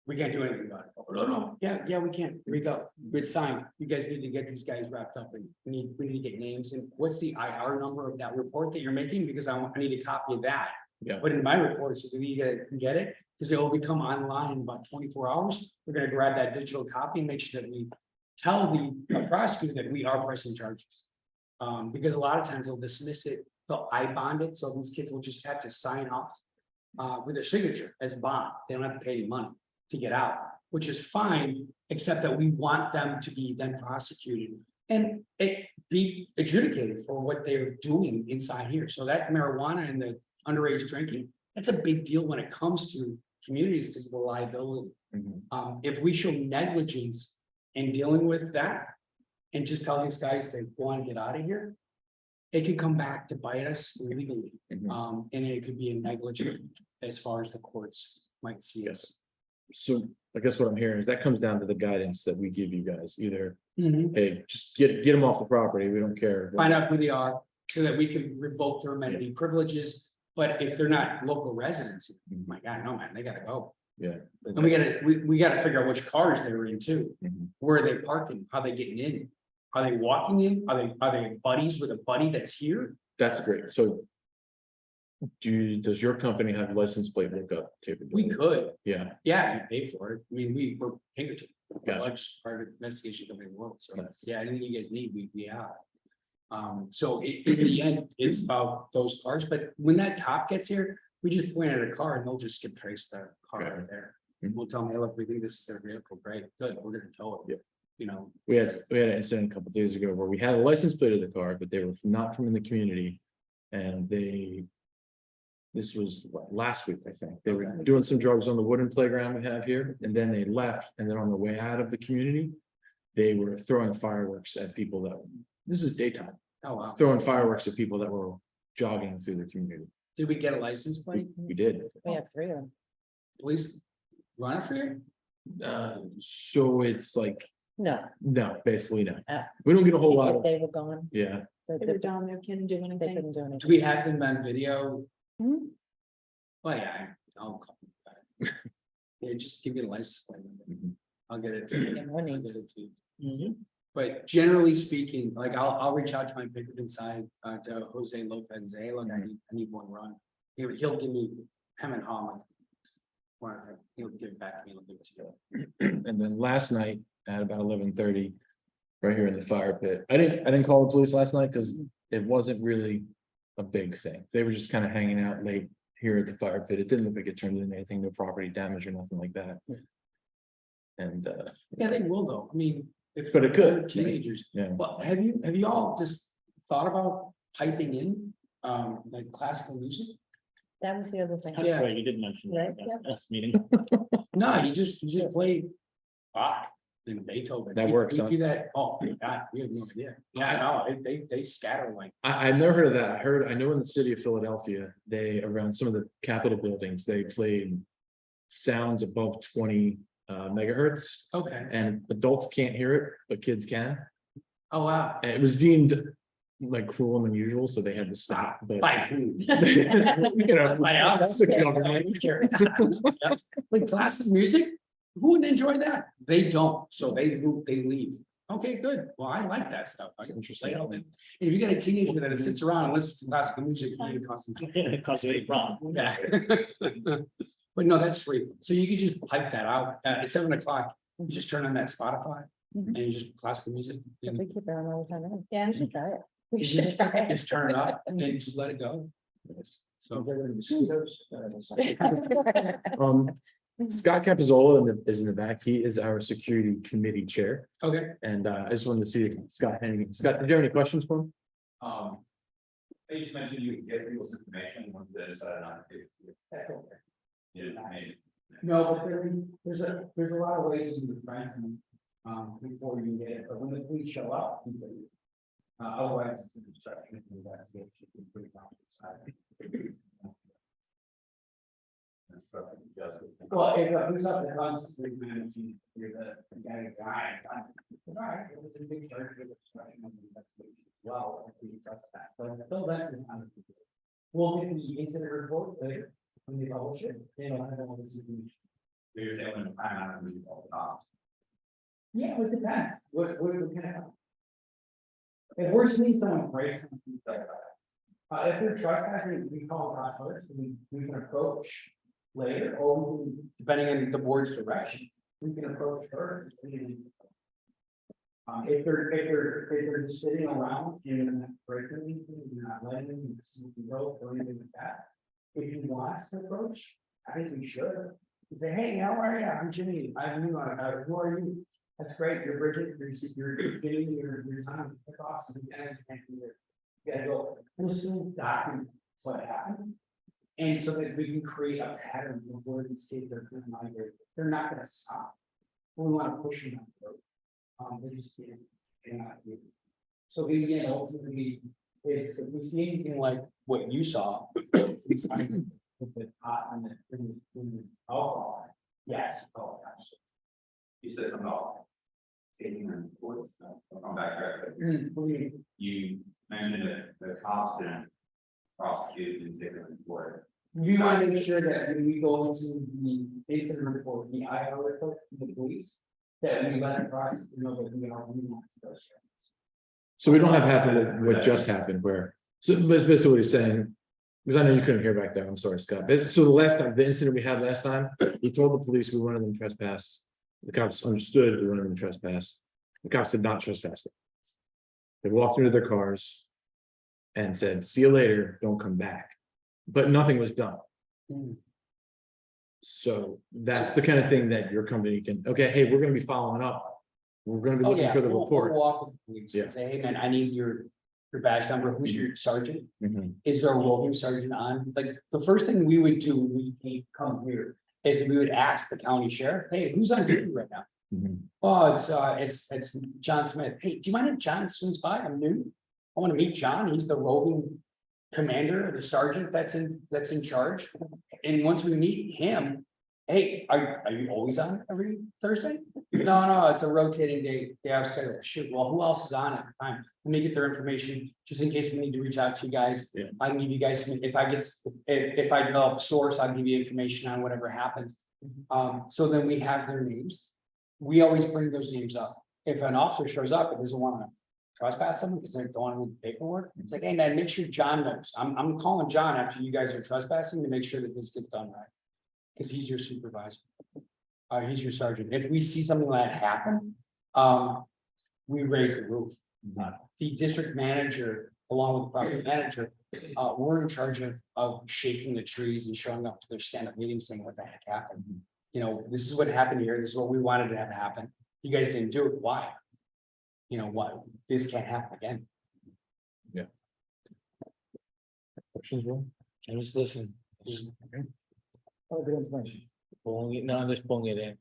we can't do anything about it. Oh, no, yeah, we can. Here we go. It's signed. You guys need to get these guys wrapped up, and we need to get names. And what's the IR number of that report that you're making? Because I need a copy of that. Yeah. Put in my report so that we can get it, because it will become online in about 24 hours. We're gonna grab that digital copy and make sure that we tell the prosecutor that we are pressing charges. Because a lot of times they'll dismiss it, they'll I-bond it, so these kids will just have to sign off with their signature as bond. They don't have to pay any money to get out. which is fine, except that we want them to be then prosecuted. And it be adjudicated for what they're doing inside here. So that marijuana and the underage drinking, that's a big deal when it comes to communities because of the liability. If we show negligence in dealing with that and just tell these guys they want to get out of here, it could come back to bite us legally. And it could be a negligent as far as the courts might see us. So I guess what I'm hearing is that comes down to the guidance that we give you guys, either, hey, just get them off the property, we don't care. Find out who they are so that we can revoke their amenity privileges. But if they're not local residents, my God, no, man, they gotta go. Yeah. And we gotta figure out which cars they were in too. Where are they parking? How they getting in? Are they walking in? Are they buddies with a buddy that's here? That's great, so. Does your company have license plate lookup capability? We could, Yeah, yeah, you pay for it. I mean, we're Pinkerton, Gotcha. large private investigation company in the world, so Nice. yeah, anything you guys need, we have. So in the end, it's about those cars, but when that cop gets here, we just point at a car and they'll just skip trace the car Okay. right there. Mhm. We'll tell them, hey, look, we think this is their vehicle, great, good, we're gonna tow it. Yep. You know, we had an incident a couple days ago where we had a license plate of the car, but they were not from in the community. And this was what, last week, I think, they were Okay. doing some drugs on the wooden playground we have here, and then they left, and then on the way out of the community. They were throwing fireworks at people this is daytime, oh wow, throwing fireworks at people that were jogging through the community. did we get a license plate? We did. We have 3 of them. Police run it for you? So it's like, No. no, basically no. Ah. We don't get a whole lot of, They were gone. yeah, They down there, couldn't do couldn't do anything. Do we have them on video? Hmm? Well, yeah, I'll call them back. Yeah, just give me the license plate number. Mhm. I'll get it to you. And when I'll he's- get it to you. But generally speaking, like I'll reach out to my Pinkerton side, to Jose Lopez, and say, hey, look, I need one run. He'll give me hem and haw. He'll give it back to me, he'll give it to you. and then last night at about 11:30. Right here in the fire pit, I didn't call the police last night because it wasn't really a big thing, they were just kind of hanging out late. Here at the fire pit, it didn't look like it turned into anything, no property damage or nothing like that. And Yeah, they will though. I mean, if. But it could. they're Teenagers. yeah, Well, have you all just thought about piping in, like classical music? That was the other thing. That's Yeah. right, you did mention that Right, at last meeting. No, you just play Bach and Beethoven. That We- works, We huh? do that, oh my God, we have no idea. Yeah, no, they scatter like, I've never heard of that. I know in the city of Philadelphia, they around some of the Capitol buildings, they played. Sounds above 20 megahertz, okay, and adults can't hear it, but kids can. oh wow. And it was deemed like cruel and unusual, so they had to stop, but. By who? You know, By us. that's the government. Like classical music, who would enjoy that? They don't, so they leave. Okay, good. Well, I like that stuff. I can Interesting. play all that. If you get a teenager that sits around and listens to classical music, you need to concentrate. It costs you $8. Yeah. But no, that's free. So you could just pipe that out at 7 o'clock. You just turn on that Spotify Mhm. and you just classical music. We And keep it on all the time. Yeah. We should try it. We should try it. just turn it up and then just let it go. So, Mosquitoes. Scott Capizola is in the back. He is our security committee chair, okay. and I just wanted to see Scott hanging. Scott, did you have any questions for him? They just mentioned you can get people's information once they decide not to. You didn't, I mean, No, but there's a lot of ways to do friends before you get it, but when the police show up. you can, otherwise, it's an obstruction of investigation. It's pretty complicated. that's probably just. Well, if who's up there constantly managing, you're the guy. All right, it was a big charge of obstruction of investigation as well, if we trust that. So Phil, that's the kind of. We'll get the incident report later, when they publish it, they don't have all this information. You're saying when the time out of the all the cops. Yeah, it depends, what are we gonna have? If we're seeing someone break something like that. If they're trespassing, we call that first, we can approach later, or we can, depending on the board's direction, we can approach first. If they're just sitting around in breaking anything, you're not letting them see the rope or anything like that. If you want us to approach, I think we should, Say, hey, how are you? I'm Jimmy. I'm new. Who are you? That's great. You're Bridget. You're getting your time. That's awesome. And you gotta go listen, document what happened. And so that we can create a pattern of where these states are going to migrate. They're not gonna stop. We want to push them. They just cannot do it. So we, ultimately, if we see anything like what you saw. It's like with the pot and the alcohol. Yes. Oh, gosh. You said something about taking the reports, I'll come back to Mm, you mentioned that the cops didn't prosecute and take a report. We want to make sure that when we go into the incident report, the IR report, from the police, that we let the prosecutor know that we are. Those. So we don't have happen what just happened where, so that's basically what he's saying. Because I know you couldn't hear back there, I'm sorry, Scott. So the last time, the incident we had last time, he told the police we wanted them to trespass. The cops understood we wanted them to trespass. The cops did not trespass them. They walked into their cars. And said, see you later, don't come back. But nothing was done. Mm. So that's the kind of thing that your company can, okay, hey, we're gonna be following up. We're gonna be Oh, looking yeah, for the we'll report. walk with the police Yeah. and say, hey, man, I need your badge number. Who's your sergeant? Mhm. Is there a roving sergeant on? Like, the first thing we would do when we come here is we would ask the county sheriff, hey, who's on duty right now? Mhm. Oh, it's John Smith. Hey, do you mind if John swings by? I'm new. I want to meet John. He's the roving commander or the sergeant that's in charge. And once we meet him, hey, are you always on every Thursday? No, it's a rotating day. They have schedule. Shoot, well, who else is on at the time? Let me get their information, just in case we need to reach out to you guys. Yeah. I can give you guys, if I develop a source, I'll give you information on whatever happens. So then we have their names. We always bring those names up. If an officer shows up and doesn't want to trespass someone because they don't want to do the paperwork, it's like, hey, man, make sure John knows. I'm calling John after you guys are trespassing to make sure that this gets done right. Because he's your supervisor. He's your sergeant. If we see something like that happen, we raise the roof. The district manager, along with the property manager, we're in charge of shaking the trees and showing up to their stand-up meetings saying what the heck happened. You know, this is what happened here. This is what we wanted to have happen. You guys didn't do it. Why? You know what? This can't happen again. Questions, Will? I was listening. Oh, good information. Pulling it, no, I'm just pulling it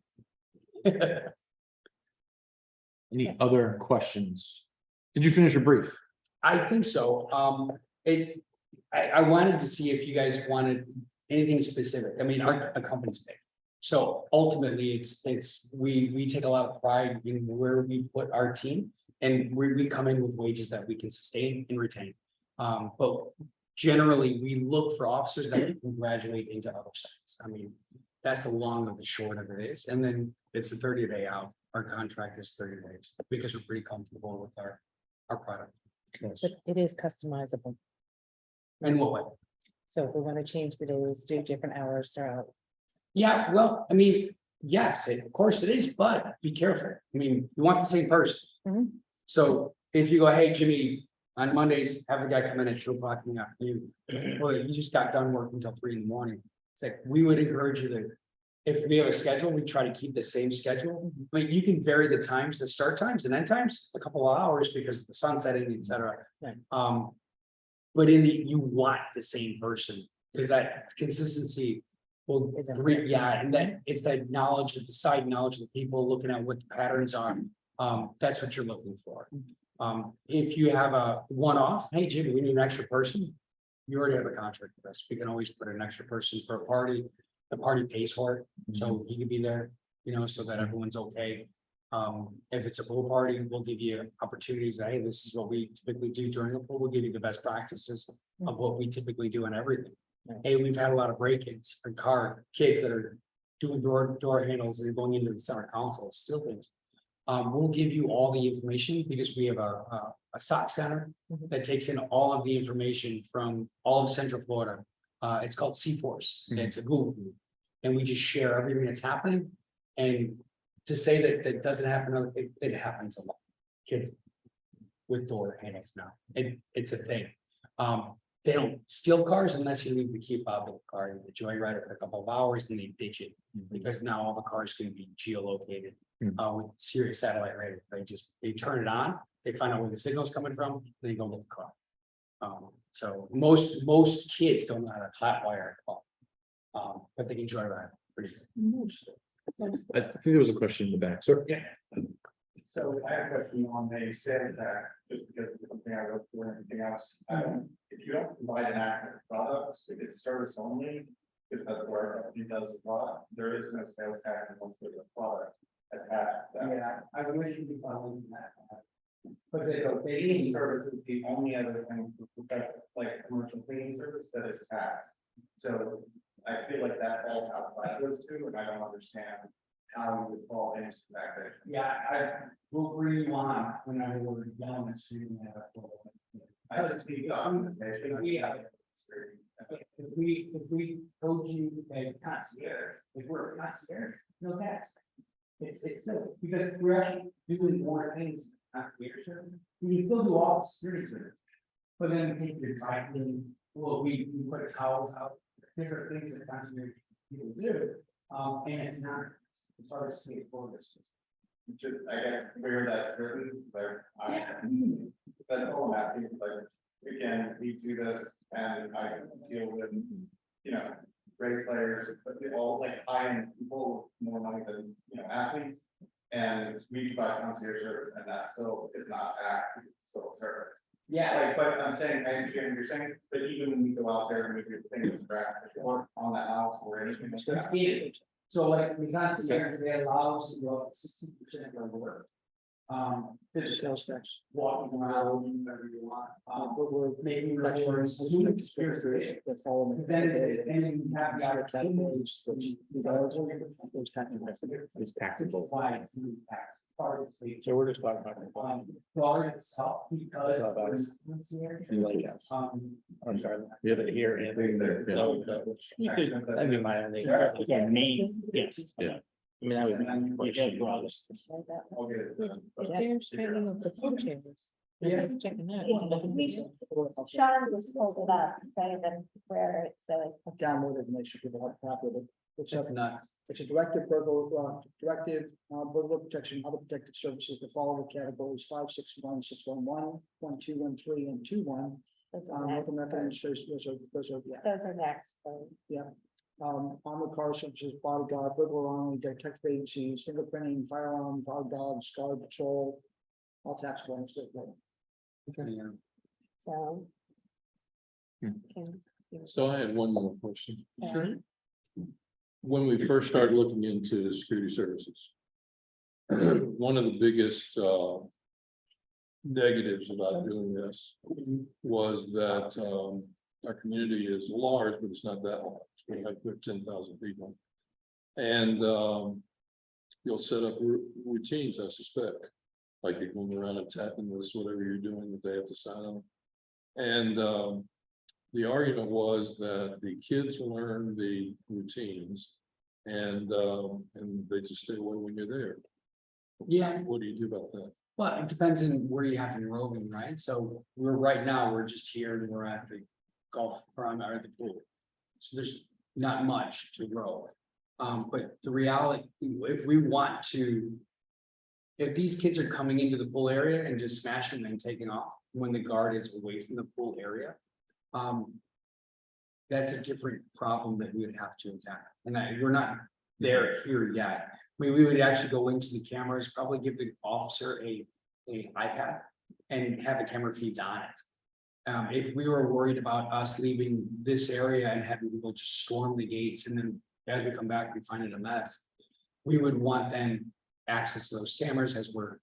in. Any other questions? Did you finish your brief? I think so. I wanted to see if you guys wanted anything specific. I mean, our company's big. So ultimately, we take a lot of pride in where we put our team, and we come in with wages that we can sustain and retain. But generally, we look for officers that can graduate into other sites. I mean, that's the long and the short of it is. And then it's a 30-day out. Our contract is 30 days because we're pretty comfortable with our product. Yes. But it is customizable. And what way? So if we want to change the days, do different hours throughout. Yeah, well, I mean, yes, of course it is, but be careful. I mean, you want the same person. Mhm. So if you go, hey, Jimmy, on Mondays, have a guy come in at 2 o'clock in the afternoon. Well, he just got done working until 3 in the morning. It's like, we would encourage you to, if we have a schedule, we try to keep the same schedule. I mean, you can vary the times, the start times and end times, a couple of hours because of the sun setting, et cetera. Right. But you want the same person because that consistency will, Is important. yeah, and that it's that knowledge of the site, knowledge of the people, looking at what the patterns are. That's what you're looking for. If you have a one-off, hey, Jimmy, we need an extra person. You already have a contract with us. We can always put an extra person for a party. The party pays for it, so he can be there, so that everyone's okay. If it's a pool party, we'll give you opportunities. Hey, this is what we typically do during the pool. We'll give you the best practices of what we typically do in everything. Hey, we've had a lot of break-ins for kids that are doing door handles and going into the center console, still things. We'll give you all the information because we have a SOC center that takes in all of the information from all of Central Florida. It's called C-Force. It's a Google group. And we just share everything that's happening. And to say that that doesn't happen, it happens a lot. Kids with door handles now. It's a thing. They don't steal cars unless you leave the key fob in the car, and the joyride for a couple of hours, and they ditch it. Because now all the cars can be geolocated, with serious satellite radar. They turn it on, they find out where the signal's coming from, then they go with the car. So most kids don't know how to hotwire a car. But they can joyride pretty good. I think there was a question in the back, sir. Yeah. So I have a question on the sales tax, just because of something I wrote for anything else. If you don't provide an active product, if it's service only, because that's where it does a lot, there is no sales tax unless there's a product attached. to that. Yeah, I wish you'd be following that. But the cleaning service is the only other thing, like commercial cleaning service that is taxed. So I feel like that falls outside those two, and I don't understand how you would fall into taxation. Yeah, I will bring you on whenever we're done with shooting that. I just need documentation. If we told you a concierge, if we're a concierge, no tax. It's simple, because we're actually doing more things. Concierge, we can still do all the security service. But then we take your dry cleaning, well, we put towels out, different things that concierge people do. And it's not, it's hard to see for this. Just, I get where that's written, but that's all I'm asking, like, again, we do this and I deal with, race players, but they all like high-end people, more money than, athletes. And we provide concierge service and that still is not act, it's still a service. Yeah. Like, but I'm saying, I understand what you're saying, but even when we go out there and we do things or on the house or anything. like that, So like the concierge, they allow us to go up to 60% of the work. This sales tax. Walking around, whatever you want. But we're Making lectures, lectures, doing experiences that follow. me. Then you have the opportunity. Those kind of things. It's taxable. Why it's in tax. Part of the state. So we're just talking about. Guard itself, because. You like that? I'm sorry. Yeah. Here and there. You could, that'd be my only. Yeah, main, yes. Yeah. I mean, I would. Yeah, broadest. I'll get it done. But There's training of the phone chambers. Yeah. Checking that. Sean just pulled it up, better than where it says. I've downloaded and make sure people have a copy of it. It's That's nuts. a directive, burglar protection, other protective services, the following categories: 561, 611, 1213, and 21. Those are North next, American administration, those are, yeah. those are next. Armored car such as bodyguard, burglar only, detective agencies, fingerprinting, firearm, guard dogs, guard patrol, all taxable and state law. Yeah. So. Hmm. So I had one more question. Sure. When we first started looking into security services. One of the biggest negatives about doing this was that our community is large, but it's not that large. We have 10,000 people. And you'll set up routines, I suspect, like you're going around and tapping this, whatever you're doing, that they have to sign on. And the argument was that the kids learn the routines and they just stay away when you're there. Yeah. What do you do about that? Well, it depends on where you have to roving, right? So we're just here and we're at the golf prime or the pool. So there's not much to rove. But the reality, if we want to. If these kids are coming into the pool area and just smashing and taking off when the guard is away from the pool area. That's a different problem that we would have to attack. And we're not there here yet. I mean, we would actually go into the cameras, probably give the officer a iPad and have the camera feeds on it. If we were worried about us leaving this area and having people just storm the gates and then as we come back, we find it a mess. We would want then access to those cameras as we're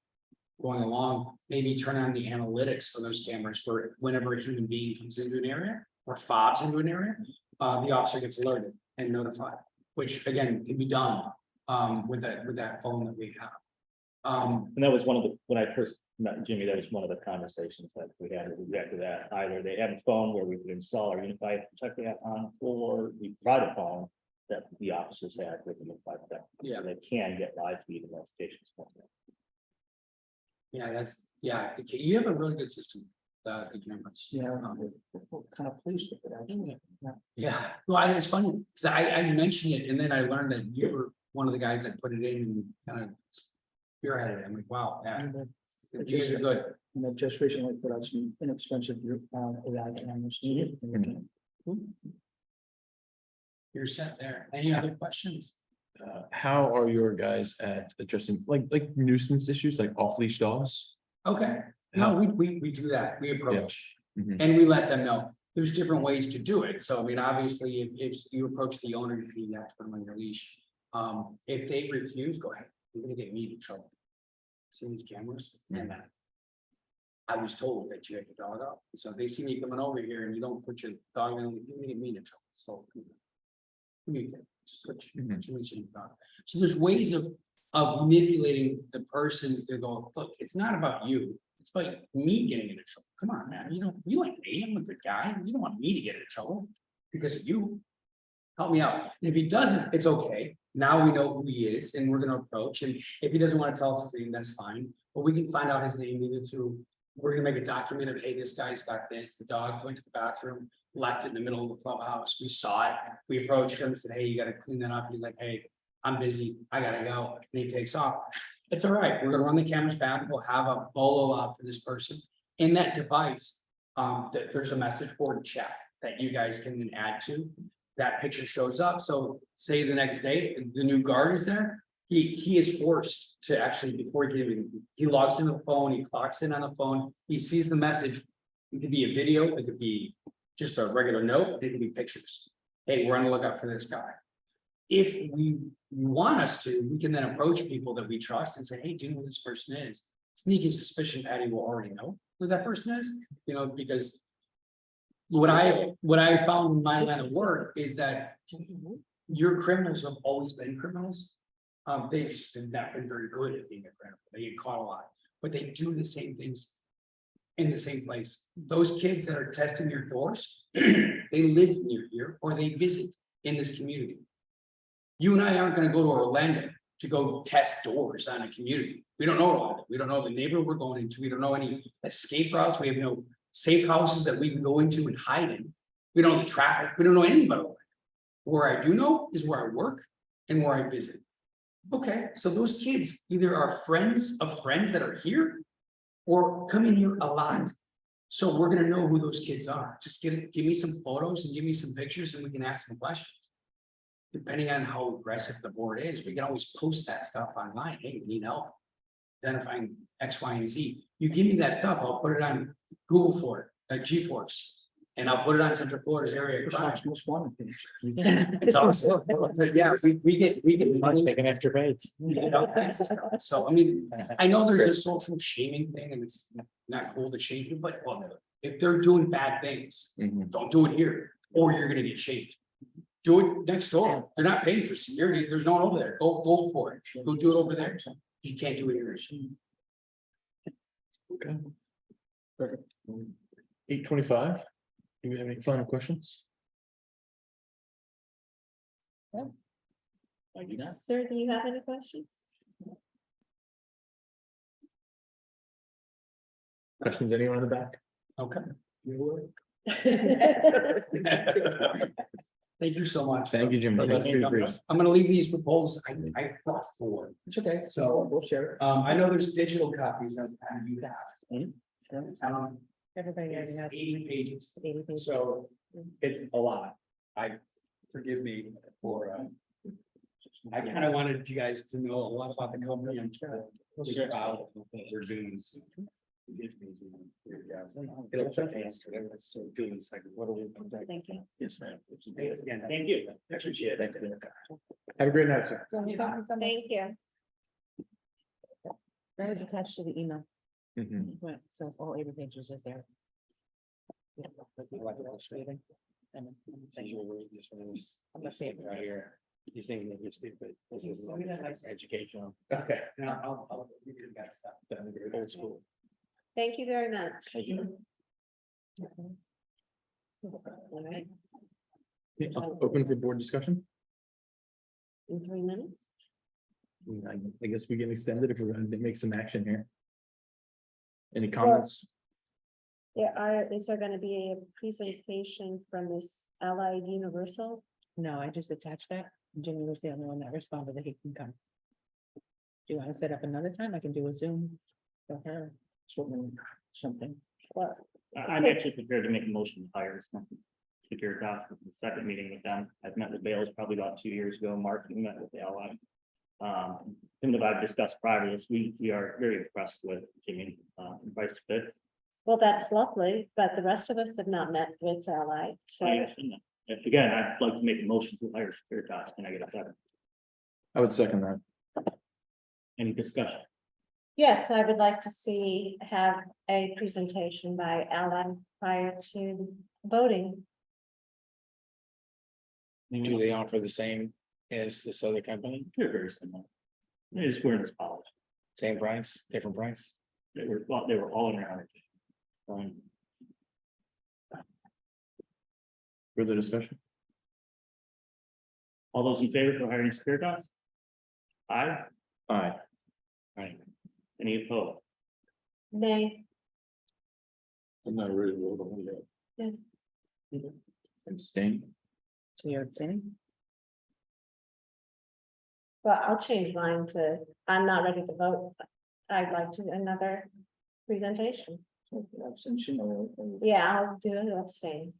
going along, maybe turn on the analytics for those cameras for whenever a human being comes into an area or fobs into an area, the officer gets alerted and notified, which again can be done with that phone that we have. And that was one of the, when I first met Jimmy, that was one of the conversations that we had with regard to that. Either they had a phone where we could install our unified protector app on, or we provide a phone that the officers had with the unified protector. Yeah. So they can get live feed and notifications. Yeah, you have a really good system. the cameras. Yeah, we're kind of pleased with it, actually. Yeah, well, it's funny, because I mentioned it, and then I learned that you were one of the guys that put it in and kind of spearheaded it. I'm like, wow, yeah, you guys are good. And they just recently put out some inexpensive, AI cameras. too. You're set there. Any other questions? How are your guys at addressing like nuisance issues, like off leash dogs? Okay, no, How- we do that, we approach. Mhm. And we let them know, there's different ways to do it, so I mean, obviously, if you approach the owner, you have to put them on your leash. If they refuse, go ahead, you're gonna get me in trouble. See these cameras, and I was told that you had your dog off, so they see me coming over here and you don't put your dog in, you're gonna get me in trouble, so. give me a favor, just put your leash on your dog. So there's ways of manipulating the person to go, look, it's not about you. It's about me getting into trouble. Come on, man. You like me. I'm a good guy. You don't want me to get into trouble because of you. Help me out. And if he doesn't, it's okay. Now we know who he is and we're gonna approach. And if he doesn't want to tell us his name, that's fine. But we can find out his name either through, we're gonna make a document of, hey, this guy's got this. The dog went to the bathroom, left it in the middle of the clubhouse. We saw it. We approached him and said, hey, you gotta clean that up. He's like, hey, I'm busy. I gotta go. And he takes off. It's all right. We're gonna run the cameras back. We'll have a bolo out for this person. In that device, there's a message board chat that you guys can then add to. That picture shows up. So say the next day, the new guard is there. He is forced to actually, before he logs into the phone, he clocks in on the phone, he sees the message. It could be a video, it could be just a regular note, it could be pictures. Hey, we're on the lookout for this guy. If we want us to, we can then approach people that we trust and say, hey, do you know who this person is? Sneaky suspicion, Patty will already know who that person is, because what I found in my line of work is that your criminals have always been criminals. They've just not been very good at being a criminal. They get caught a lot, but they do the same things in the same place. Those kids that are testing your doors, they live near here or they visit in this community. You and I aren't going to go to Orlando to go test doors on a community. We don't know Orlando. We don't know the neighborhood we're going into. We don't know any escape routes. We have no safe houses that we can go into and hide in. We don't know the traffic. We don't know anything about Orlando. Where I do know is where I work and where I visit. Okay, so those kids either are friends of friends that are here or come in here a lot. So we're gonna know who those kids are. Just give me some photos and give me some pictures and we can ask them questions. Depending on how aggressive the board is, we can always post that stuff online. Hey, we need help identifying X, Y, and Z. You give me that stuff, I'll put it on Google for it, G-Force. And I'll put it on Central Florida's area. of crime. Most wanted thing. It's awesome. But yeah, we get money. Take an extra page. We get all kinds of stuff. So, I mean, I know there's a social shaming thing and it's not cool to shame you, but well, if they're doing bad things, don't do it here or you're gonna get shamed. Do it next door. They're not paying for security. There's no one over there. Go for it. Go do it over there. You can't do it here. Okay. Perfect. 8:25. Do we have any final questions? Sir, do you have any questions? Questions, anyone in the back? Okay. Thank you so much. Thank you, Jim. Thank you for your brief. I'm gonna leave these proposals. I brought 4. It's okay. So We'll share it. I know there's digital copies that you have. Everybody already It's has. 80 pages. 80 pages. So it's a lot. Forgive me for, I kind of wanted you guys to know a lot about the company. I'm really proud of what we're doing. Thank you. Yes, ma'am. Again, thank you. Appreciate it. Have a great night, sir. Thank you. That is attached to the email. Mhm. Right, so it's all 80 pages is there. Yeah, but you like it illustrating, and then- I'm gonna say it right here. These things make you stupid. This is So we don't like- educational. Okay. And I'll give you that stuff. Old school. Thank you very much. Thank you. All right, Yeah, open for board discussion. in 3 minutes. I guess we can extend it if we're going to make some action here. Any comments? Is there gonna be a presentation from this Allied Universal? No, I just attached that. Jimmy was the only one that responded that he can come. Do you want to set up another time? I can do a Zoom for her. Something. Well, I'm actually prepared to make a motion to hire some security guards for the second meeting with them. I've met with Bales probably about 2 years ago. Mark, you met with the ally. Him and I've discussed prior to this, we are very impressed with Jimmy, Vice Fit. well, that's lovely, but the rest of us have not met with Allied, so. I understand that. Again, I'd like to make a motion to hire security guards. Can I get a second? I would second that. Any discussion? Yes, I would like to have a presentation by Allied prior to voting. Do they offer the same as this other company? They're very similar. They just weren't as polished. Same price, different price? They were all in our. Further discussion? All those in favor for hiring security guards? Aye. Aye. Right. Any opposed? Nay, I'm not ready to vote on that. Abstain. So you're saying? well, I'll change mine to, I'm not ready to vote. I'd like to another presentation. Abstention or. Yeah, I'll do an abstain.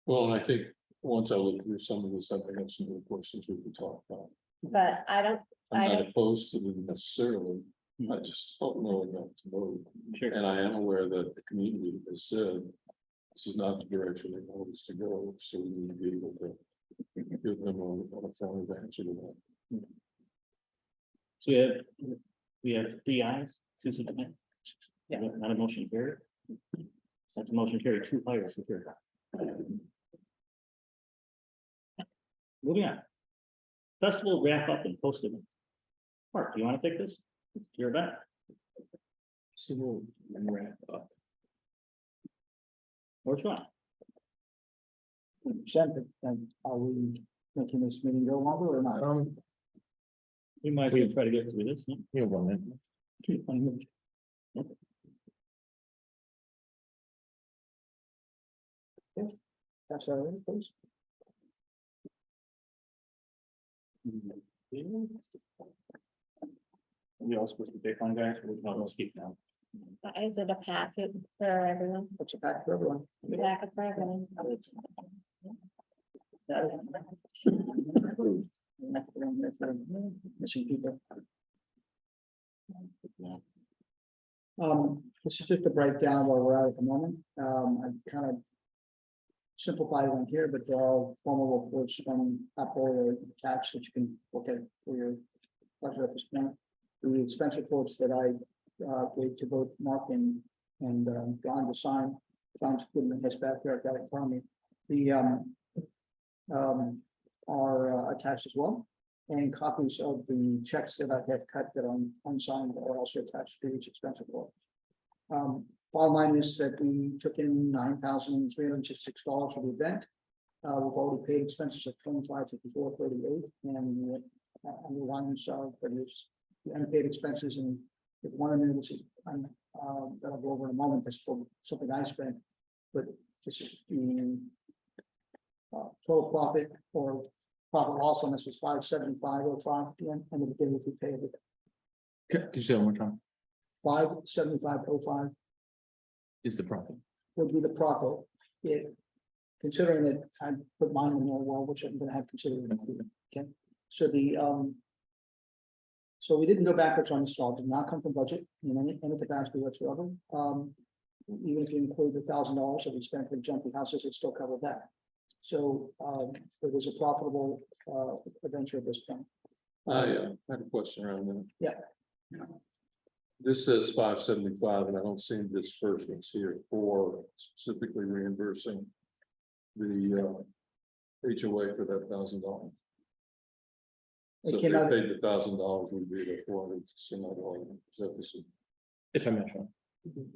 Well, and I think once I look through some of this, I think I have some more questions we can talk about. But I don't, I'm I not don't, opposed to them necessarily, I just don't know enough to vote. Sure. And I am aware that the community has said, this is not the direction they want us to go, so we need to be able to give them a form of answer to that. So we have 3 ayes, 2 abstain. Yeah, not a motion carried. That's a motion carried, 2 hires security guard. Moving on. Festival wrap up and post event. Mark, do you want to take this? It's your event. So we'll wrap up. Or Sean? And are we making this meeting go longer or not? We might as well try to get through this. no? You have 1 minute. Keep on moving. That's all right, please. We all supposed to take one, guys, or let's keep now. is it a packet for everyone? What's it back for everyone? It's a packet for everyone. Missing people. This is just a breakdown where we're at the moment. I've kind of simplified it on here, but there are formal reports from Apple or attached that you can look at for your pleasure at this point. The expense reports that I gave to both Mark and John to sign. John's putting his back there, I've got it in front of me. The are attached as well. And copies of the checks that I have cut that are unsigned are also attached to each expense report. Bottom line is that we took in $9,366 for the event. We've already paid expenses of $25,54.38 and underlines that is the unpaid expenses, and if one of them is that I'll go over in a moment. This is for something I spent, but this is the total profit or profit loss on this was $575.05 at the end of the day if we pay everything. Could you say it 1 more time? $575.05 Is the profit? would be the profit. Considering that I put mine in there, well, which I'm gonna have considered included, okay? So so we didn't go backwards on this at all, did not come from budget in any capacity whatsoever. Even if you include the $1,000 that we spent for jumpy houses, it still covered that. So it was a profitable adventure at this point. I had a question around that. Yeah. This says 575, and I don't see disbursements here for specifically reimbursing the HOA for that $1,000. It So if came they out- paid the $1,000, we'd be at 400, some odd dollars. Is that this is- If I may, Sean.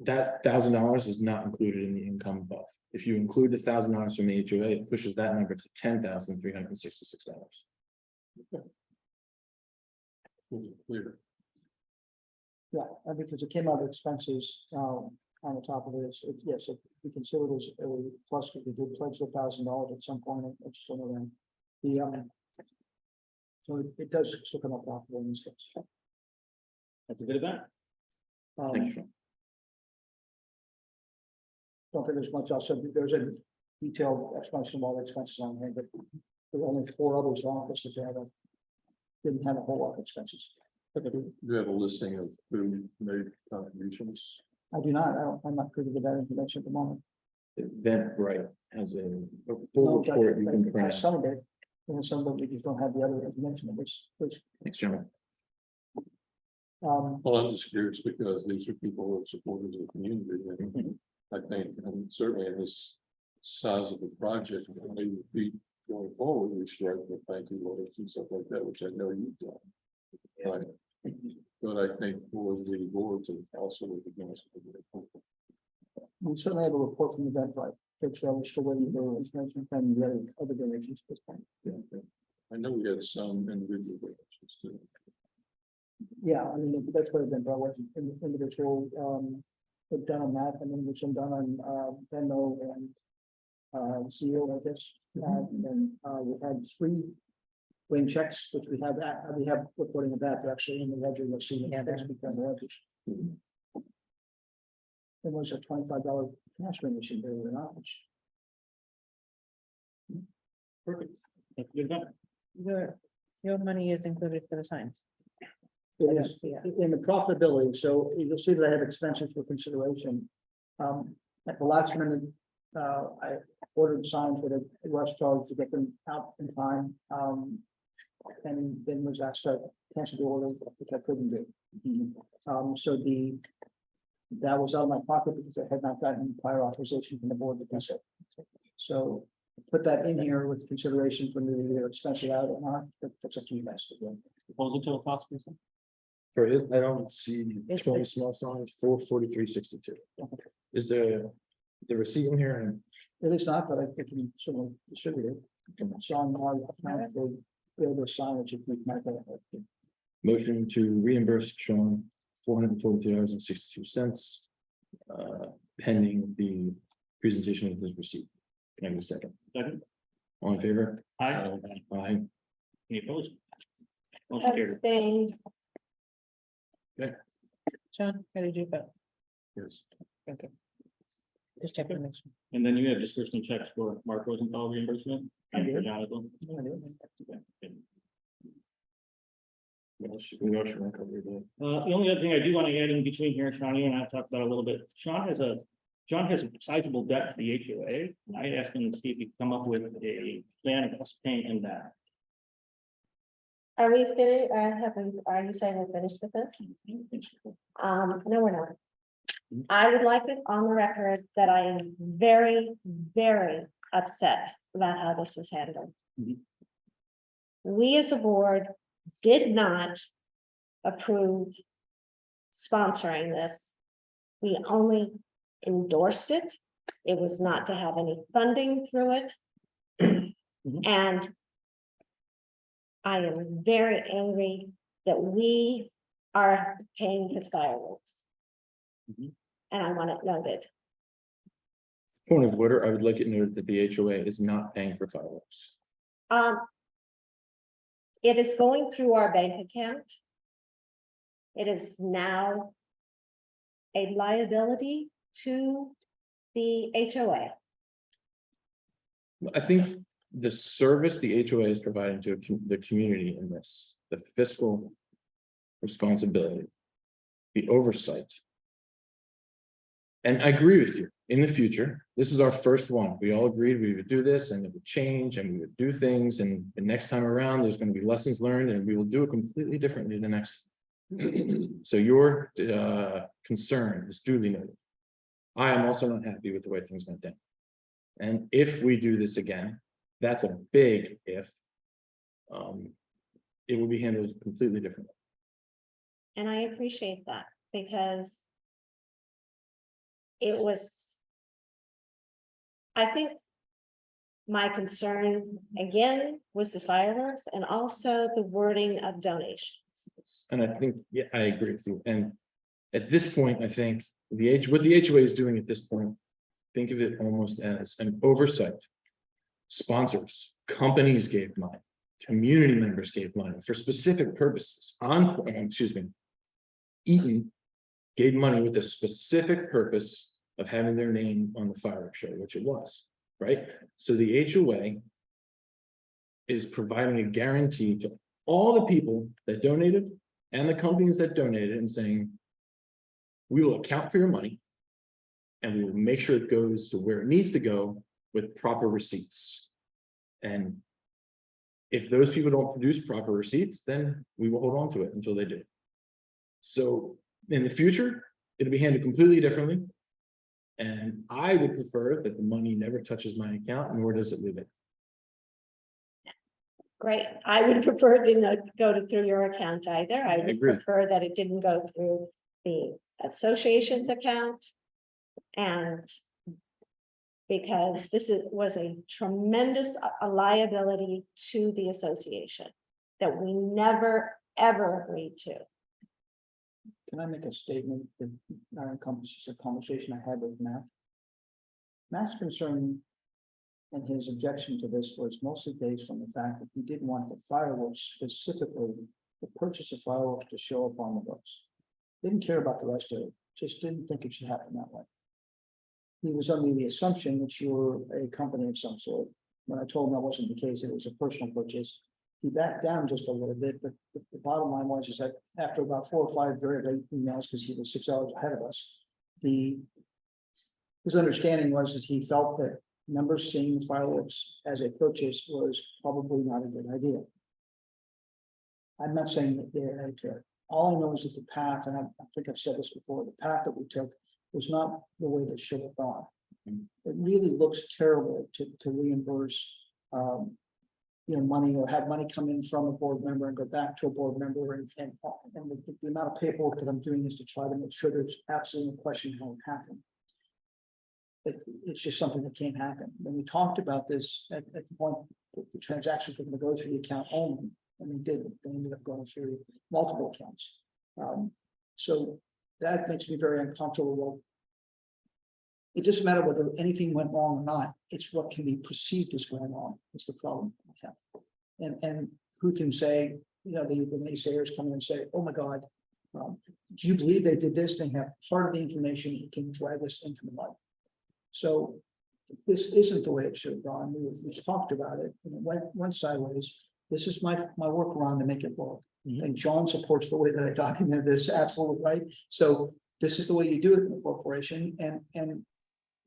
That $1,000 is not included in the income above. If you include the $1,000 from the HOA, it pushes that number to $10,366. wasn't clear. Yeah, and because it came out of expenses, on the top of it, yes, if we consider it as a plus, because we did pledge $1,000 at some point, I just don't know when. So it does still come up profitable in this case. That's a good event. Thank you, Sean. Don't think there's much else, so there's a detailed explanation of all the expenses on here, but there were only 4 others on this that didn't have a whole lot of expenses. Do you have a listing of who made contributions? I do not, I'm not privy to that information at the moment. Eventbrite has a No, full but report you can it print has out. some of it, and some of it, we just don't have the other information, which, Thanks, gentlemen. Well, I'm just curious because these are people who are supporters of the community. And I think, and certainly in this size of a project, maybe going forward, we should write the thank you letters and stuff like that, which I know you've done. Right. But I think for the board to also look against. we certainly have a report from the Eventbrite, which we're still waiting for information from the other donations at this point. I know we had some individual donations too. Yeah, I mean, that's what Eventbrite was, individual, but done on that, and then there's some done on, Venmo and Zio, I guess. And then, we had 3 rain checks, which we have reporting of that, they're actually in the ledger, you'll see. Yeah, That's because of ledgers. There was a $25 cash donation there, or not, which Perfect. That's a good event. Your money is included for the signs. it I is see it. in the profitability, so you'll see that I have expenses for consideration. At the last minute, I ordered signs with a rush charge to get them out in time. And then was asked to cancel the order, which I couldn't do. So that was out of my pocket because I had not gotten prior authorization from the board to do so. So put that in here with consideration for me to either expense it out or not, but that's up to you guys to do. Proposal total cost, please. For it, I don't see It's 20 the- small signs, 443.62. Is the receipt in here? And It is not, but I think you certainly distribute it. It's on our account for the other signage. If we might have it. motion to reimburse Sean $442.62. Pending the presentation of his receipt. Can I have a second? Second. All in favor? Aye. Aye. Any opposed? Motion carried. Abstain. John, how did you vote? Yes. Okay. Just check the next one. And then you have disbursement checks for Mark Rosenthal reimbursement. I did. Jonathan. Yeah, it is. Okay, good. We all should cover that. The only other thing I do want to add in between here, Sean, you and I talked about a little bit, John has a sizable debt to the HOA. I asked him to see if he could come up with a plan of us paying him back. Are we finished, are you saying we're finished with this? No, we're not. I would like it on the record that I am very, very upset about how this was handled. Mhm. We as a board did not approve sponsoring this. We only endorsed it. It was not to have any funding through it. And I am very angry that we are paying for fireworks. Mhm. And I want it noted. Point of order, I would like it noted that the HOA is not paying for fireworks. It is going through our bank account. It is now a liability to the HOA. I think the service the HOA is providing to the community in this, the fiscal responsibility, the oversight. And I agree with you, in the future, this is our first one. We all agreed we would do this and it would change and we would do things. And the next time around, there's going to be lessons learned and we will do it completely differently the next. So your concern is duly noted. I am also not happy with the way things went down. And if we do this again, that's a big if. It will be handled completely differently. And I appreciate that because it was, I think my concern again was the fireworks and also the wording of donations. And I think, yeah, I agree with you. And At this point, I think what the HOA is doing at this point, think of it almost as an oversight. Sponsors, companies gave money, community members gave money for specific purposes Eaton gave money with a specific purpose of having their name on the fireworks show, which it was, right? So the HOA is providing a guarantee to all the people that donated and the companies that donated and saying, we will account for your money and we will make sure it goes to where it needs to go with proper receipts. And if those people don't produce proper receipts, then we will hold on to it until they do. So in the future, it'll be handled completely differently. And I would prefer that the money never touches my account, nor does it leave it. Great. I would prefer it didn't go through your account either. I would agree. prefer that it didn't go through the association's account. And because was a tremendous liability to the association that we never, ever agreed to. Can I make a statement that encompasses a conversation I had with Matt? Matt's concern and his objection to this was mostly based on the fact that he didn't want the fireworks, specifically the purchase of fireworks, to show up on the books. Didn't care about the rest of it, just didn't think it should happen that way. He was under the assumption that you were a company of some sort. When I told him that wasn't the case, it was a personal purchase. He backed down just a little bit, but the bottom line was is that after about 4 or 5 very late emails, because he was 6 hours ahead of us, his understanding was that he felt that members seeing fireworks as a purchase was probably not a good idea. I'm not saying that they're right to it. All I know is that the path, and I think I've said this before, the path that we took was not the way that should have gone. It really looks terrible to reimburse money or have money come in from a board member and go back to a board member, and the amount of paperwork that I'm doing is to try to make sure there's absolutely no question how it happened. It's just something that can't happen. When we talked about this at the point that the transactions were going to go through the account only, and they did, they ended up going through multiple accounts. So that makes me very uncomfortable. It doesn't matter whether anything went wrong or not. It's what can be perceived as going wrong. It's the problem we have. And who can say, the naysayers come in and say, oh my God, do you believe they did this? They have part of the information that can drag us into the mud. So this isn't the way it should have gone. We talked about it and it went sideways. This is my workaround to make it work. And John supports the way that I documented this, absolutely right. So this is the way you do it in the corporation, and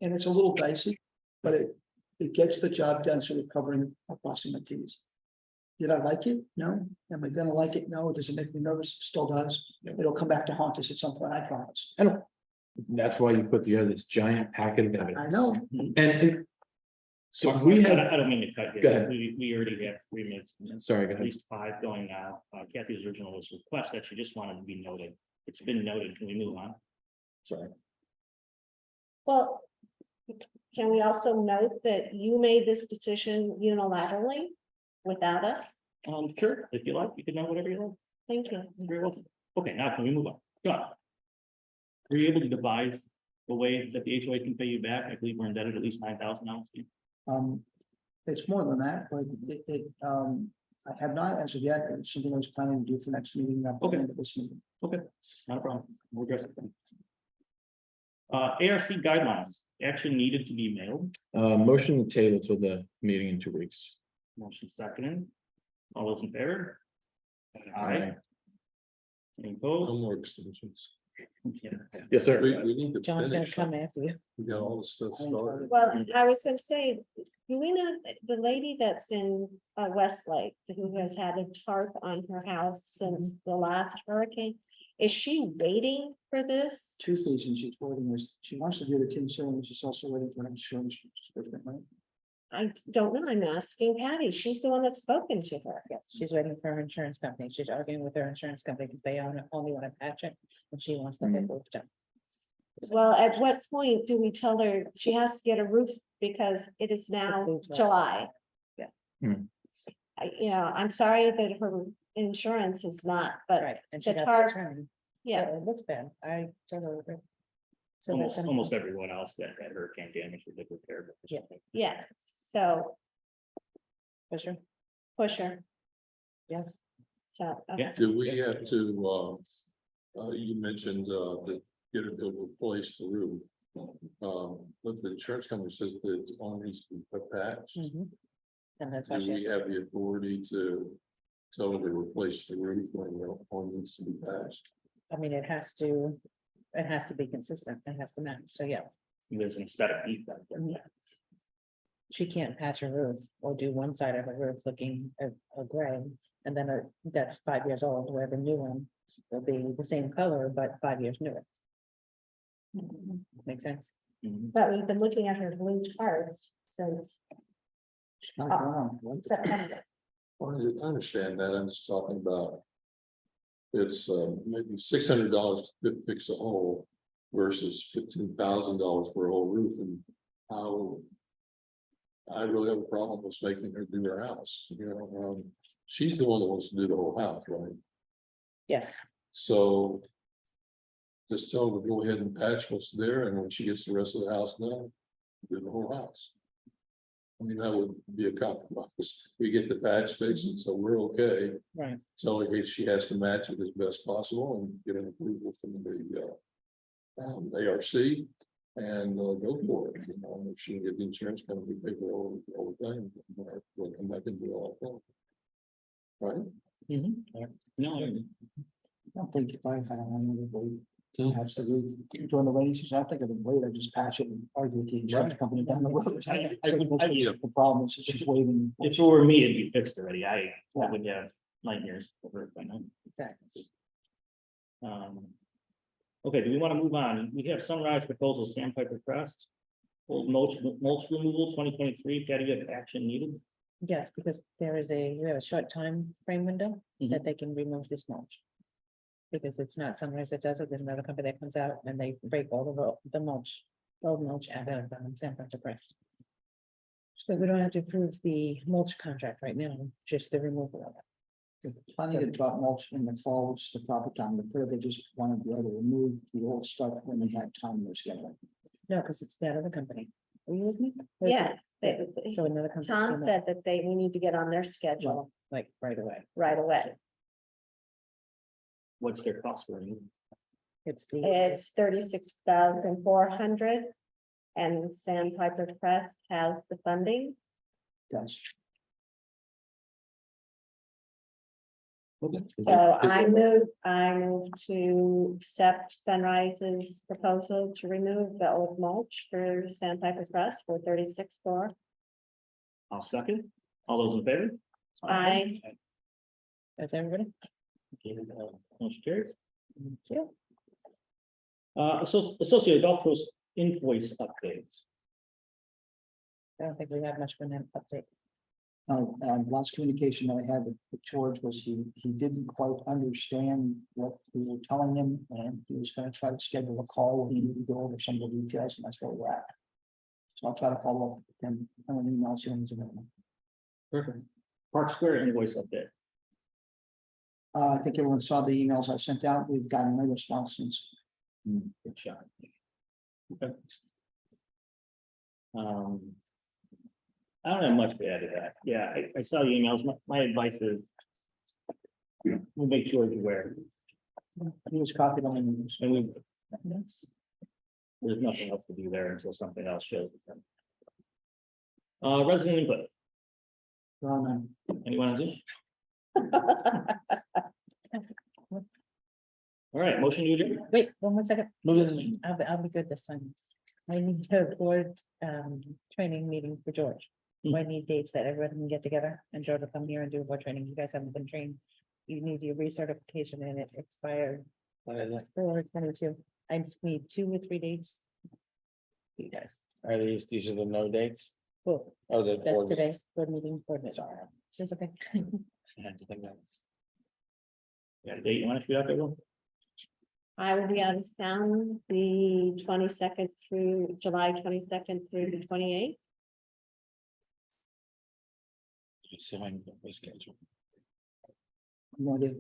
it's a little dicey, but it gets the job done. So we're covering our crossing the T's. Did I like it? No. Am I gonna like it? No. Does it make me nervous? It still does. It'll come back to haunt us at some point, I promise. That's why you put together this giant packet of evidence. I know. And so Mark, we I had, don't mean to cut you. Go ahead. We already have 3 minutes. sorry, go At ahead. least 5 going now. Kathy's original was request that she just wanted to be noted. It's been noted. Can we move on? Sorry. Well, can we also note that you made this decision unilaterally without us? Sure, if you like, you can know whatever you like. Thank you. Very well. Okay, now can we move on? John. Were you able to devise the way that the HOA can pay you back? I believe we're indebted at least $9,000. It's more than that, but I have not as of yet. It's something I was planning to do for next meeting. Not Okay. into this meeting. Okay, not a problem. We'll address it then. ARC guidelines, action needed to be mailed. Motion to table till the meeting in 2 weeks. Motion seconded. All those in favor? Aye. Any opposed? No more extensions. Yeah. Yes, sir. We need to John's gonna finish. come after you. We got all the stuff started. Well, I was gonna say, do we know the lady that's in Westlake who has had a tarp on her house since the last hurricane? Is she waiting for this? 2 reasons she's waiting is she wants to do the tin cylinder. She's also waiting for an insurance certificate, right? I don't know. I'm asking Patty. She's the one that's spoken to her. Yes, she's waiting for her insurance company. She's arguing with her insurance company because they only want to patch it and she wants the paperwork done. Well, at what point do we tell her she has to get a roof because it is now Approved. July? Yeah. I'm sorry that her insurance is not, but Right, and she the got tarp- the attorney. Yeah, It looks bad. I totally agree. So that's. Almost everyone else that had hurricane damage was repaired. Yeah. yeah, so Fisher, pusher, yes. so. Yeah. Do we have to, you mentioned, that get it to replace the roof. But the insurance company says that it only needs to be patched. Mhm. And that's why Do we she, have the authority to tell them to replace the roof when the home needs to be patched? I mean, it has to be consistent. It has to match. So yeah, There's instead of defect. she can't patch a roof or do one side of a roof looking a gray. And then that's 5 years old, where the new one will be the same color, but 5 years newer. Makes sense? Mhm. But we've been looking at her blue charts since It's not going on. What's that? September. Well, I understand that. I'm just talking about. It's maybe $600 to fix a hole versus $15,000 for a whole roof, and how. I really have a problem with making her do her house, she's the one that wants to do the whole house, right? Yes. So. Just tell her to go ahead and patch what's there, and when she gets the rest of the house done, do the whole house. I mean, that would be a compromise. We get the patch fixed, and so we're okay. Right. Tell her she has to match it as best possible and get an approval from the ARC. And go for it, if she can get the insurance company to pay for all the thing, we'll come back and do all that. Right? No, I don't think if I had another way to have the roof during the rainy season, I think of the way I just patch it and argue with the insurance company down the road. I think that's what the problem is, it's just waiting. if it were me, it'd be fixed already. I would have nightmares over it by now. Exactly. Okay, do we want to move on? We have Sunrise proposal, Sandpiper Crest. Old mulch removal, 2023, patio action needed. Yes, because we have a short time frame window that they can remove this mulch. Because it's not Sunrise that does it, there's another company that comes out and they break all the mulch, old mulch out of Sandpiper Crest. So we don't have to approve the mulch contract right now, just the removal of it. Planning to drop mulch in the fall, which is the proper time to put it, they just want to be able to remove the old stuff when they have time in their schedule. No, because it's that other company. Are you with me? Yes, So another company. John came up, said that we need to get on their schedule like right away. right away. What's their cost for removal? It's the, It's 36,400. And Sandpiper Crest has the funding. Does. So I move to accept Sunrise's proposal to remove the old mulch for Sandpiper Crest for 36,400. I'll second. All those in favor? that's everybody. Motion carries. Thank you. Associated Golf Course invoice updates. I don't think we have much for an update. Last communication that I had with George was he didn't quite understand what we were telling him, and he was gonna try to schedule a call with me to go over some of the details, and that's where we're at. So I'll try to follow up with him on an email as soon as available. Perfect. Park Square invoice update. I think everyone saw the emails I sent out. We've gotten no response since. Good shot. Okay. I don't have much to add to that. Yeah, I saw the emails. My advice is we'll make sure you're aware. He was copied on the news. And there's nothing else to do there until something else shows. Resident input. Anyone on Zoom? All right, motion to adjourn. Wait, one more second. I'll be good this time. I need a board training meeting for George. I need dates that everyone can get together and George will come here and do board training. You guys haven't been trained. You need your recertification and it expired. 4/22. I just need 2 or 3 dates. You guys, Are these are the no dates? cool. Oh, the. That's board today, meetings. board meeting, board meeting. Sorry. It's okay. I had to think that's- Yeah, date you want to shoot out there, Will? I will be out of town the 22nd through July 22nd through the 28th. So I'm reschedule. No idea.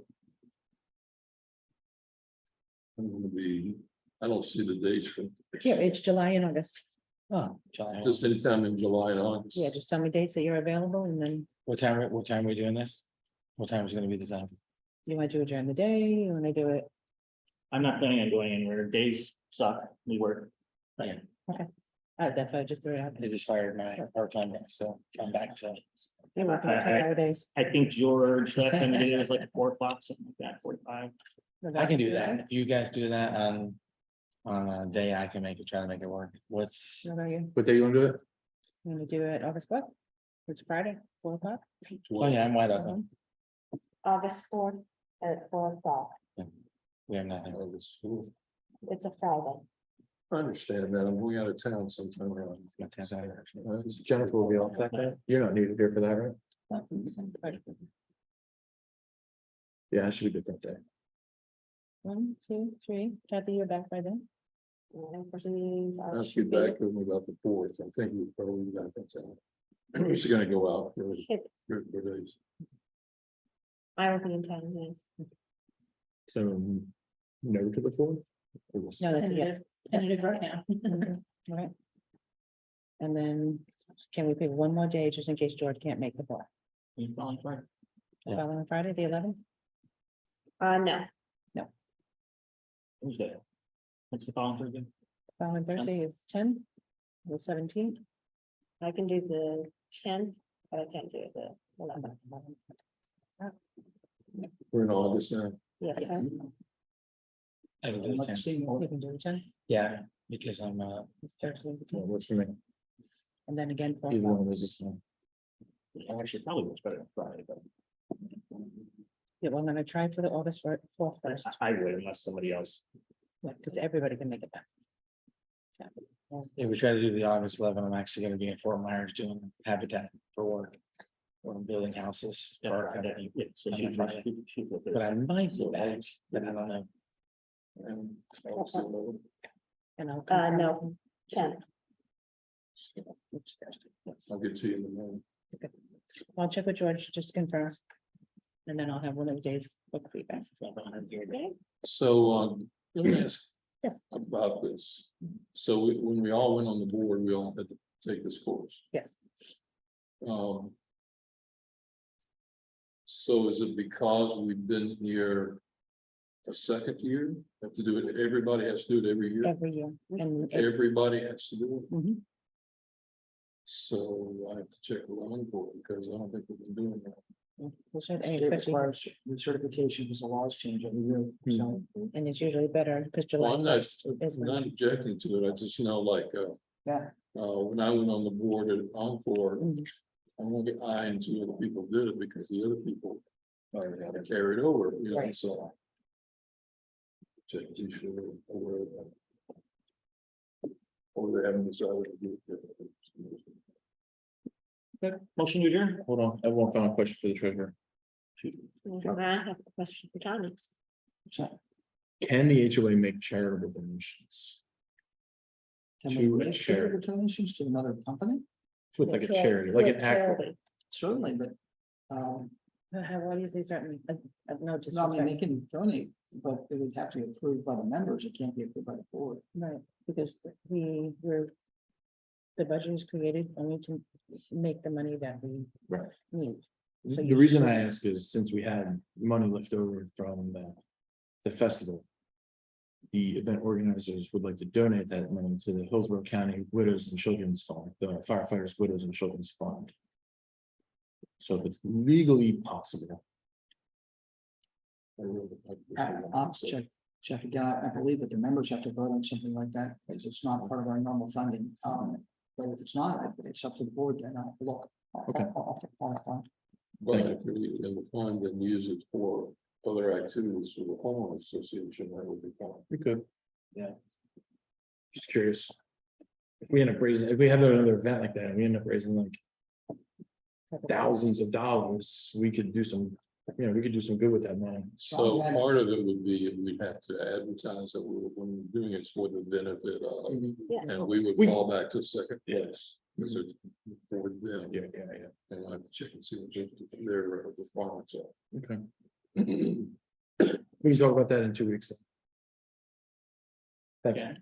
I'm gonna be, I don't see the dates for, Here, it's July and August. Oh, July. just anytime in July and August. Yeah, just tell me dates that you're available and then What time are we doing this? What time is gonna be the time? you want to do it during the day, you want to do it. I'm not planning on going anywhere. Days suck. We work. That's why I just threw it out. They just fired my part-time guy, so I'm back to. You're welcome to I- 10 hour days. I think George, last time we did it was like 4 o'clock, something like that, 45. I can do that. If you guys do that on a day, I can make it, try to make it work. What's, What about you? What day you wanna do it? You want to do it August what? It's Friday, 4 o'clock? oh yeah, I'm wide open. August 4th at 4 o'clock. We have nothing. It's a Friday. I understand that, I'm going out of town sometime around. It's my 10th anniversary. Jennifer will be off that day. You're not needed here for that, right? Yeah, it should be a different day. 1, 2, 3. Kathy, you're back by then? I'll get back with me about the 4th, I think we probably got that town. We're just gonna go out for days. I will be in town, yes. So no to the 4th? No, that's a yes. Tentative right now. Right. And then can we pick one more day just in case George can't make the 4th? You following Friday? Yeah. Following Friday, the 11th? No, Tuesday. What's the following Thursday? Following Thursday is 10, the 17th. I can do the 10th, but I can't do the 11th. We're in August now. Yes, Yes. I can do the Let's 10th. see, You can do the 10th. Yeah, because I'm It's Thursday, the Yeah, 10th. works for me. And then again, 4 Either o'clock. one of those is fine. Actually, probably works better on Friday, but Yeah, well, I'm gonna try for the August 4th first, I would unless somebody else. because everybody can make it back. if we try to do the August 11th, I'm actually gonna be in Fort Myers doing Habitat for Work. We're building houses for our company, So On shoot- Friday. shoot with it. but I might be back, but I don't know. And also, And I'll. no, 10th. Which Thursday. I'll get to you in the morning. I'll check with George just to confirm. And then I'll have one of the days booked for you guys. So, let me ask. Yes. About this. So when we all went on the board, we all had to take this course. Yes, Um. So is it because we've been here a second year? Have to do it, everybody has to do it every year? every year. And Everybody has to do it? Mhm. So I have to check with Encore because I don't think we've been doing that. we should, and It especially- requires the certification because the laws change every year, so. and it's usually better because Well, July I'm not, 1st is I'm when. not objecting to it, I just know like, Yeah. when I went on the board at Encore, Mhm. I want to get I and two other people did it because the other people are carried over, you know, Right. so. Check you should be aware of that. Or they haven't decided to do it. Okay, motion to adjourn. Hold on, I have one final question for the treasurer. I have a question for Tommy. Can the HOA make charitable donations? Can we To a make charity. charitable donations to another company? With like a charity, like an actual, Certainly, but, What do you say, certainly, no no, I mean, disrespect, they can donate, but it would have to be approved by the members. It can't be approved by the board. right, because the budget is created only to make the money that we Right. need. So the you reason should- I ask is since we had money left over from the festival. The event organizers would like to donate that money to the Hillsborough County Widows and Children's Fund, the firefighters Widows and Children's Fund. So if it's legally possible, I'll check again. I believe that the members have to vote on something like that, because it's not part of our normal funding. But if it's not, it's up to the board, then I'll look. Okay. But if we can find and use it for other activities for the homeowner association, that would be fine. we could. Yeah. Just curious. If we end up raising, if we have another event like that, and we end up raising like thousands of dollars, we could do some, we could do some good with that money. So part of it would be, we'd have to advertise that when we're doing it for the benefit of, Yeah. and we would We- fall back to second place. Because it's for them, Yeah. and I have to check and see what their requirements are. Okay. We can talk about that in 2 weeks. Thank you. Okay.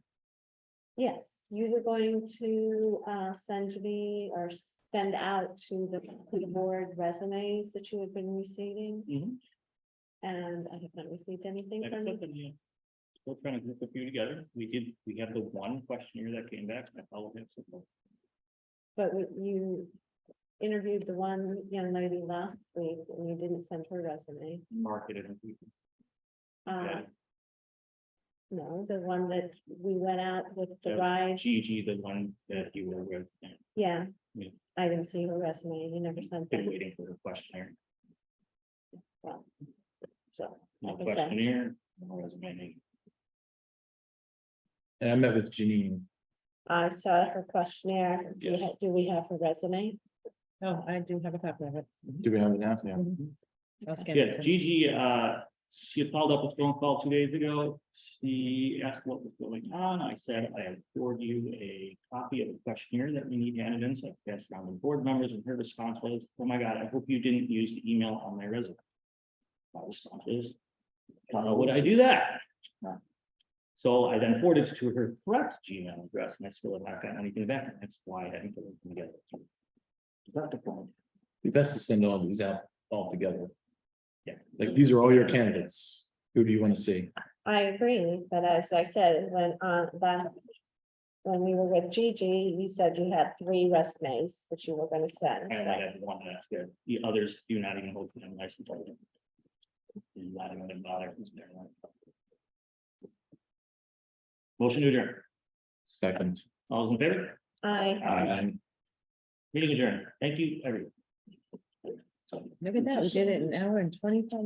Yes, you were going to send me or send out to the board resumes that you had been receiving, Mhm. and I have not received anything from you. Except that, yeah, still trying to group a few together. We have the one questionnaire that came back. I followed it. So But you interviewed the one young lady last week and you didn't send her resume. market it. And we can Uh, no, the one that we went out with the Yeah. ride, Gigi, the one that you were with, and yeah. Yeah. I didn't see her resume, you never sent been it, waiting for the questionnaire. well. So, No like I said, questionnaire, no resume. And I met with Janine. I saw her questionnaire, Yes. do we have her resume? Oh, I do have a copy of it. Do we have it now? Yeah. I'll scan Yeah, it. Gigi, she had followed up with a phone call 2 days ago. She asked what was going on. I said, I have forwarded you a copy of the questionnaire that we need handed in, so I passed it on to the board members, and her response was, oh my God, I hope you didn't use the email on my resume. My response is, how would I do that? So I then forwarded it to her correct Gmail address, and I still have not gotten anything back, and that's why I hadn't put them together. Got the point. Be best to send all these out all together. Yeah. Like, these are all your candidates. Who do you want to see? I agree, but as I said, when we were with Gigi, you said you had 3 resumes that you were gonna send. I so- only have one that's good. The others do not even hold them license. Not even bother. Motion to adjourn. Second. All those in favor? I. Meeting adjourned. Thank you, everyone. Look at that, we did it in an hour and 25 minutes.